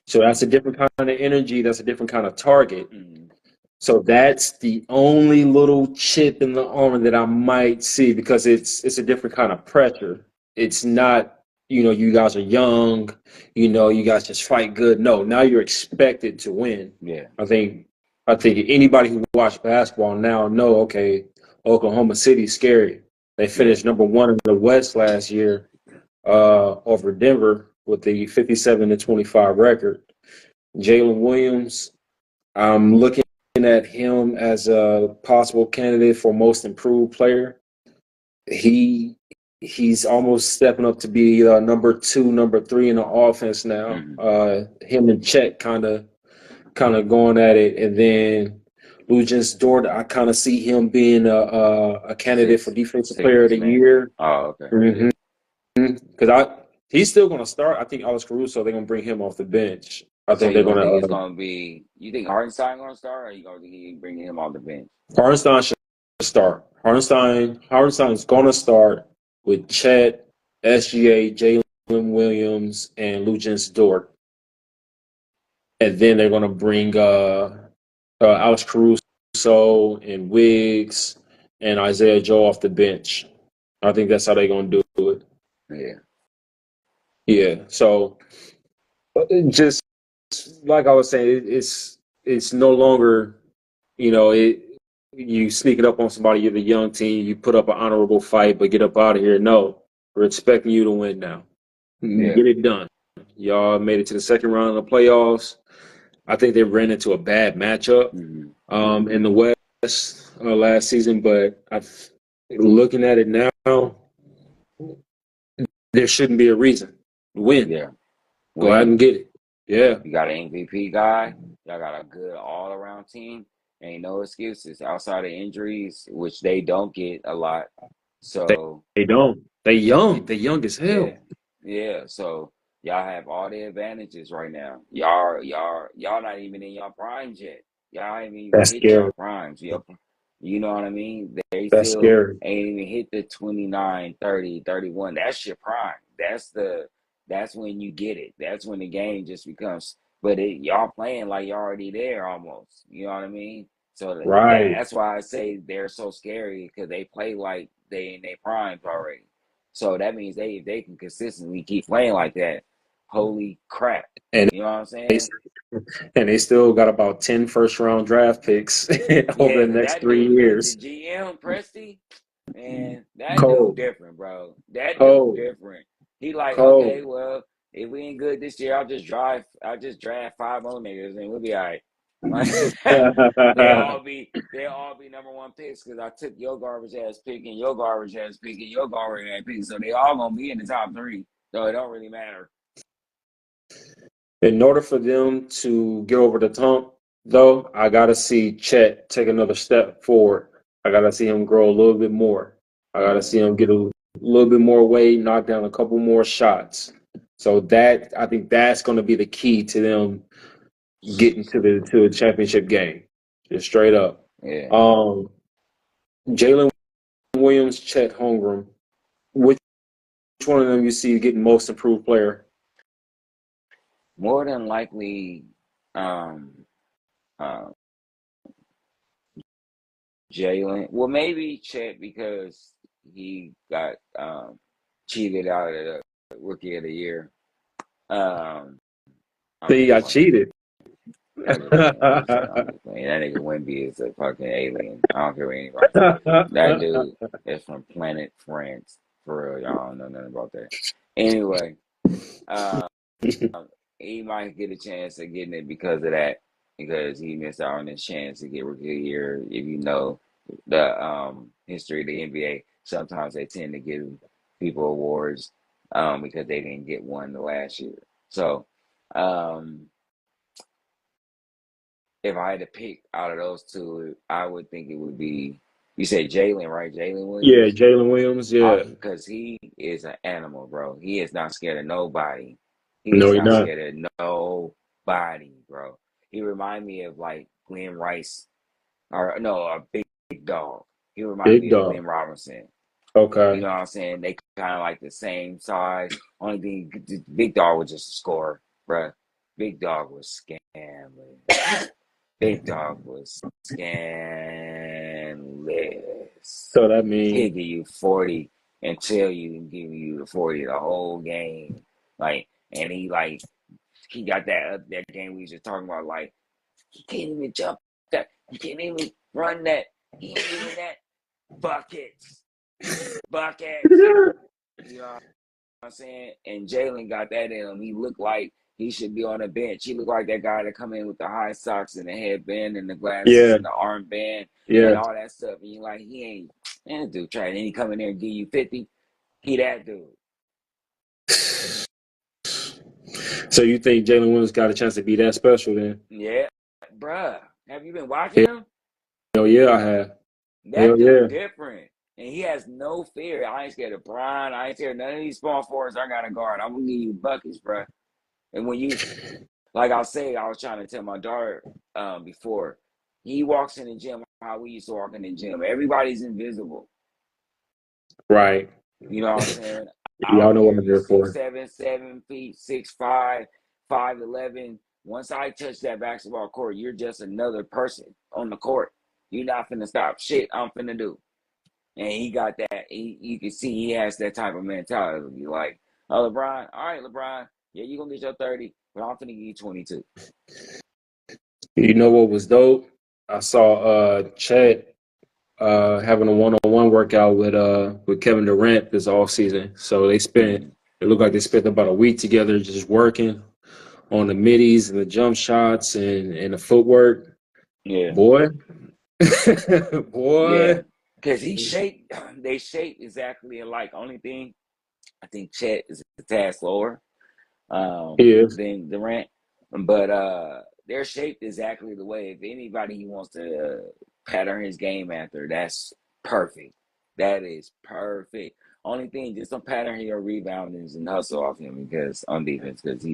So that's a different kind of energy. That's a different kind of target. mm, So that's the only little chip in the armor that I might see because it's a different kind of pressure. It's not, you guys are young, you guys just fight good. No, now you're expected to win. yeah. I think I think anybody who watched basketball now know, okay, Oklahoma City's scary. They Yeah. finished number one in the West last year, over Denver with the 57-25 record. Jalen Williams, I'm looking at him as a possible candidate for most improved player. He he's almost stepping up to be number two, number three in the offense now. Mm, Him and Chet kind of kind of going at it, and then Lugens Dort, I kind of see him being a candidate for Defensive Player of the man. Year. Oh, okay. Because he's still going to start. I think Alex Caruso, they're going to bring him off the bench. I think they're going to. It's going to be. You think Hartenstein going to start, or you going to think bringing him off the bench? Hartenstein should start. Hartenstein's going to start with Chet, SGA, Jalen Williams, and Lugens Dort, and then they're going to bring Alex Caruso and Wiggs and Isaiah Joe off the bench. I think that's how they're going to do it. Yeah. Yeah. So just like I was saying, it's no longer, you sneak it up on somebody, you're the young team, you put up an honorable fight, but get up out of here. No, we're expecting you to win now. Yeah. Get it done. Y'all made it to the second round of the playoffs. I think they ran into a bad matchup in the West last season, but looking at it now, there shouldn't be a reason to win. Yeah. Go out and get it. Yeah. You got an MVP guy. Y'all got a good all-around team. Ain't no excuses outside of injuries, which they don't get a lot. So they don't. They young. They young as hell. Yeah. So y'all have all the advantages right now. Y'all not even in your primes yet. Y'all ain't even hit your primes. You know what I mean? They That's still scary. ain't even hit the 29, 30, 31. That's your prime. That's when you get it. That's when the game just becomes. But y'all playing like you're already there almost. You know what I mean? So that's why I say they're so scary, because they play like they in their primes already. So that means if they can consistently keep playing like that, holy crap. And you know what I'm saying? And they still got about 10 first-round draft picks over the next 3 years. The GM, Presti, man, that dude different, bro. That dude different. He like, okay, well, if we ain't good this year, I'll just draft 5 more niggas and we'll be all right. They'll all be number one picks, because I took your garbage ass pick and your garbage ass pick and your garbage ass pick. So they all gonna be in the top 3. So it don't really matter. In order for them to get over the hump, though, I gotta see Chet take another step forward. I gotta see him grow a little bit more. I gotta see him get a little bit more weight, knock down a couple more shots. So I think that's going to be the key to them getting to the championship game. Just straight up. Yeah. Jalen Williams, Chet Holmgren. Which one of them you see getting most improved player? More than likely, Jalen. Well, maybe Chet, because he got cheated out of the Rookie of the Year. He got cheated. I'm just playing. That nigga Wemby is a fucking alien. I don't care what anybody says. That dude is from planet France. For real, y'all don't know nothing about that. Anyway, he might get a chance of getting it because of that, because he missed out on his chance to get Rookie of the Year. If you know the history of the NBA, sometimes they tend to give people awards because they didn't get one the last year. So if I had to pick out of those two, I would think it would be, you say Jalen, right? Jalen Williams? Yeah, Jalen Williams, yeah. Because he is an animal, bro. He is not scared of nobody. He's not scared of nobody, bro. He remind me of like Glenn Rice, or no, a big dog. He remind me of Glenn Robinson. Okay. You know what I'm saying? They kind of like the same size. Only thing, Big Dog was just a scorer, bro. Big Dog was scandalous. Big Dog was scandalous. So that means he'll give you 40 and tell you and give you the 40 the whole game. Like, and he got that game we was just talking about. Like, he can't even jump that. He can't even run that. He ain't even that. Buckets. You know what I'm saying? And Jalen got that in him. He looked like he should be on the bench. He looked like that guy that come in with the high socks and the headband and the glasses and the armband and all that stuff. And you're like, he ain't, man, dude try. And then he come in there and give you 50. He that dude. So you think Jalen Williams got a chance to be that special then? Yeah. bruh, have you been watching him? Hell yeah, I have. That Hell dude yeah. different. And he has no fear. I ain't scared of Brian. I ain't scared of none of these small forwards I got to guard. I'm going to give you buckets, bruh. And when you, like I was trying to tell my daughter before, he walks in the gym how we used to walk in the gym. Everybody's invisible. Right. You know what I'm saying? I Y'all don't know what care I'm if you're there for. 6'7", 7 feet, 6'5", 5'11". Once I touch that basketball court, you're just another person on the court. You're not finna stop shit I'm finna do. And he got that. You can see he has that type of mentality. Like, oh, LeBron, all right, LeBron, yeah, you're going to get your 30, but I'm finna give you 22. You know what was dope? I saw Chet having a one-on-one workout with Kevin Durant this off season. So it looked like they spent about a week together just working on the middies and the jump shots and the footwork. Yeah. Boy. Yeah. Boy. Because they shape exactly alike. Only thing, I think Chet is a tad slower He is. than Durant. But they're shaped exactly the way. If anybody he wants to pattern his game after, that's perfect. That is perfect. Only thing, just don't pattern your reboundings and hustle off him because on defense, because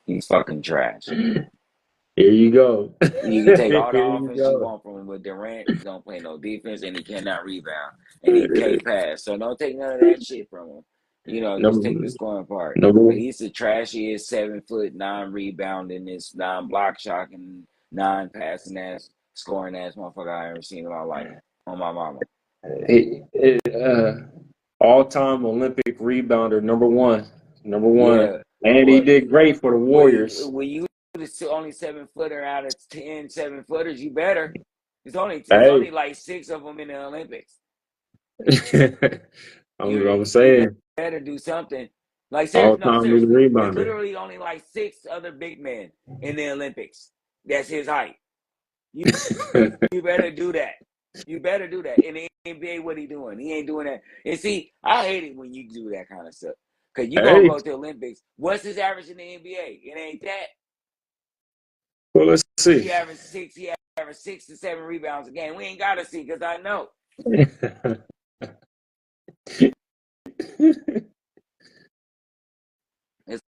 he's fucking trash. Here you go. You can take all the Here you offense you go. want from him, but Durant don't play no defense and he cannot rebound and he can't pass. So don't take none of that shit from him. You know, just take the Number scoring part. But number he's the trashiest 7 foot, 9 rebounding, this 9 block shocking, 9 passing ass, scoring ass motherfucker I ever seen in my life. On my mama. all-time Olympic rebounder, number one. Number one. Yeah. And he Well, did great for the Warriors. when you the only 7 footer out of 10 7 footers, you better. It's Hey. only like 6 of them in the Olympics. I'm You saying better do something. Like all-time leading seriously, it's rebounder. literally only like 6 other big men in the Olympics. That's his height. You better do that. You better do that. In the NBA, what he doing? He ain't doing that. And see, I hate it when you do that kind of stuff. Because you going to Hey, go to the Olympics. What's his average in the NBA? It ain't that. well, let's see. He averaged 6 to 7 rebounds a game. We ain't got to see because I know. It's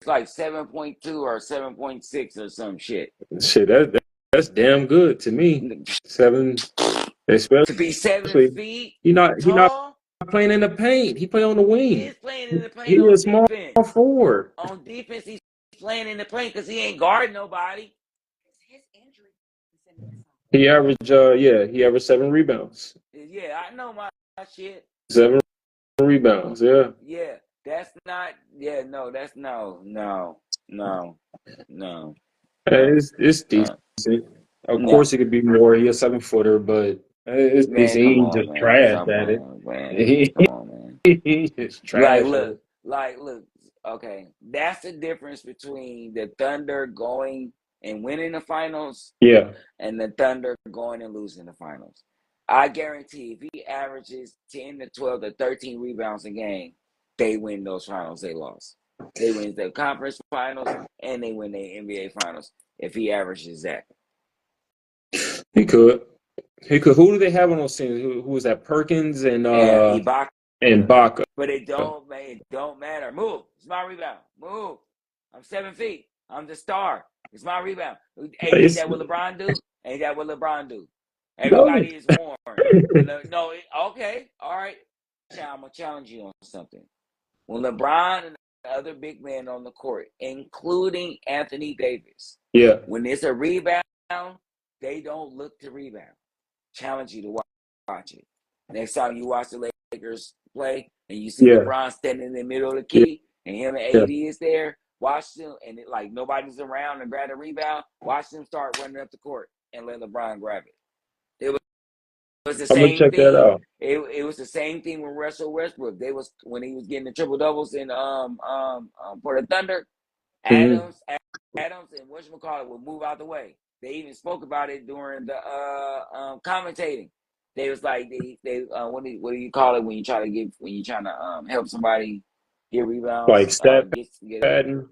like 7.2 or 7.6 or some shit. Shit, that's damn good to me. 7, To be 7 especially feet he not tall, playing in the paint. He play on the he wing. is playing in the He paint on is small defense. forward. On defense, he's playing in the paint because he ain't guarding nobody. He averaged 7 rebounds. Yeah, I know my shit. 7 rebounds, yeah. Yeah, that's not. Yeah, no, that's no. It's decent. Of No. course, it could be more. He a 7 footer, but it's Man, decent. come He on, just man. trash Stop at it. playing, man. Come on, man. He just trash at it. Look. Okay, that's the difference between the Thunder going and winning the finals Yeah, and the Thunder going and losing the finals. I guarantee if he averages 10 to 12 to 13 rebounds a game, they win those finals they lost. They win the conference finals and they win the NBA finals if he averages that. he could. He could. Who do they have on those teams? Who was that? Perkins And Ibaka. and Baca. But it don't matter. Move. It's my rebound. Move. I'm 7 feet. I'm the star. It's my rebound. Hey, ain't It's, that what LeBron do? Ain't that what LeBron do? no. Everybody is warned. No, okay. All right. I'm going to challenge you on something. When LeBron and the other big men on the court, including Anthony Davis, Yeah. when it's a rebound, they don't look to rebound. Challenge you to watch it. Next time you watch the Lakers play and you see Yeah. LeBron standing in the middle of the Yeah. key and him and Yeah. AD is there, watch them and like nobody's around and grab a rebound, watch them start running up the court and let LeBron grab it. It was the I'm gonna same check that thing. out. It was the same thing with Russell Westbrook. They was when he was getting the triple doubles in for the Thunder. Mm-hmm. Adams and whatchamacallit would move out the way. They even spoke about it during the commentating. They was like what do you call it when you try to help somebody get Like rebounds stat get it. pattern.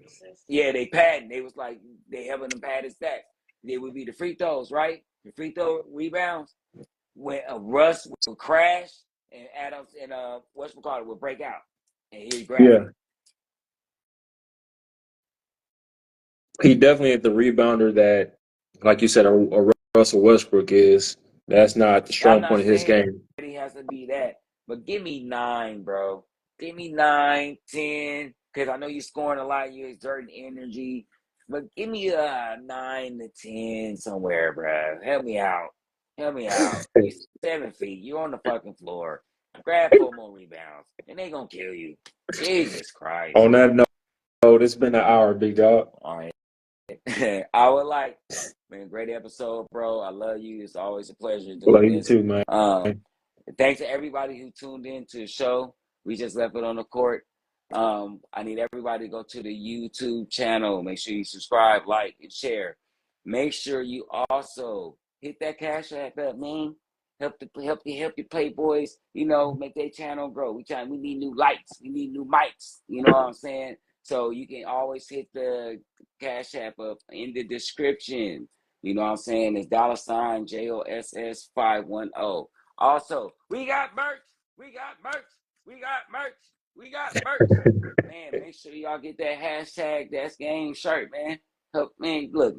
Yeah, they padding. They was like they having them padded stats. it would be the free throws, right? The free throw rebounds when Russ would crash and Adams and whatchamacallit would break out and he'd grab Yeah. it. He definitely is the rebounder that, like you said, a Russell Westbrook is. That's not the I'm strong not point of his saying game. he has to be that, but give me 9, bro. Give me 9, 10, because I know you're scoring a lot. You're exerting energy, but give me a 9 to 10 somewhere, bro. Help me out. Help me out. You 7 feet. You're on the fucking floor. Grab 4 more rebounds, and they gonna kill you. Jesus Christ. On that note, it's been an hour, big dog. All right. I would like, man, great episode, bro. I love you. It's always a pleasure Love doing you this. too, man. Thanks to everybody who tuned in to the show. We just left it on the court. I need everybody to go to the YouTube channel. Make sure you subscribe, like, and share. Make sure you also hit that Cash App up, man. Help your Playboys, make their channel grow. We need new lights. We need new mics. You know what I'm saying? So you can always hit the Cash App up in the description. You know what I'm saying? It's $ JOSS 510. Also, we got merch. We got merch. We got merch. We got merch. Man, make sure y'all get that hashtag That's Game shirt, man. Help, man. Look.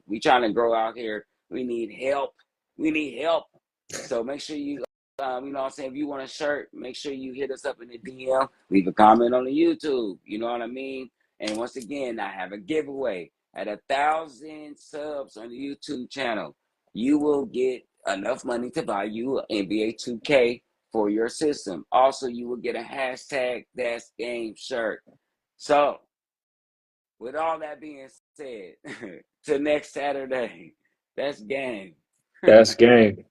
We trying to grow out here. We need help. We need help. So make sure you, you know what I'm saying? If you want a shirt, make sure you hit us up in the DM. Leave a comment on the YouTube. You know what I mean? And once again, I have a giveaway at 1,000 subs on the YouTube channel. You will get enough money to buy you an NBA 2K for your system. Also, you will get a hashtag That's Game shirt. So, with all that being said, till next Saturday, that's game. That's game.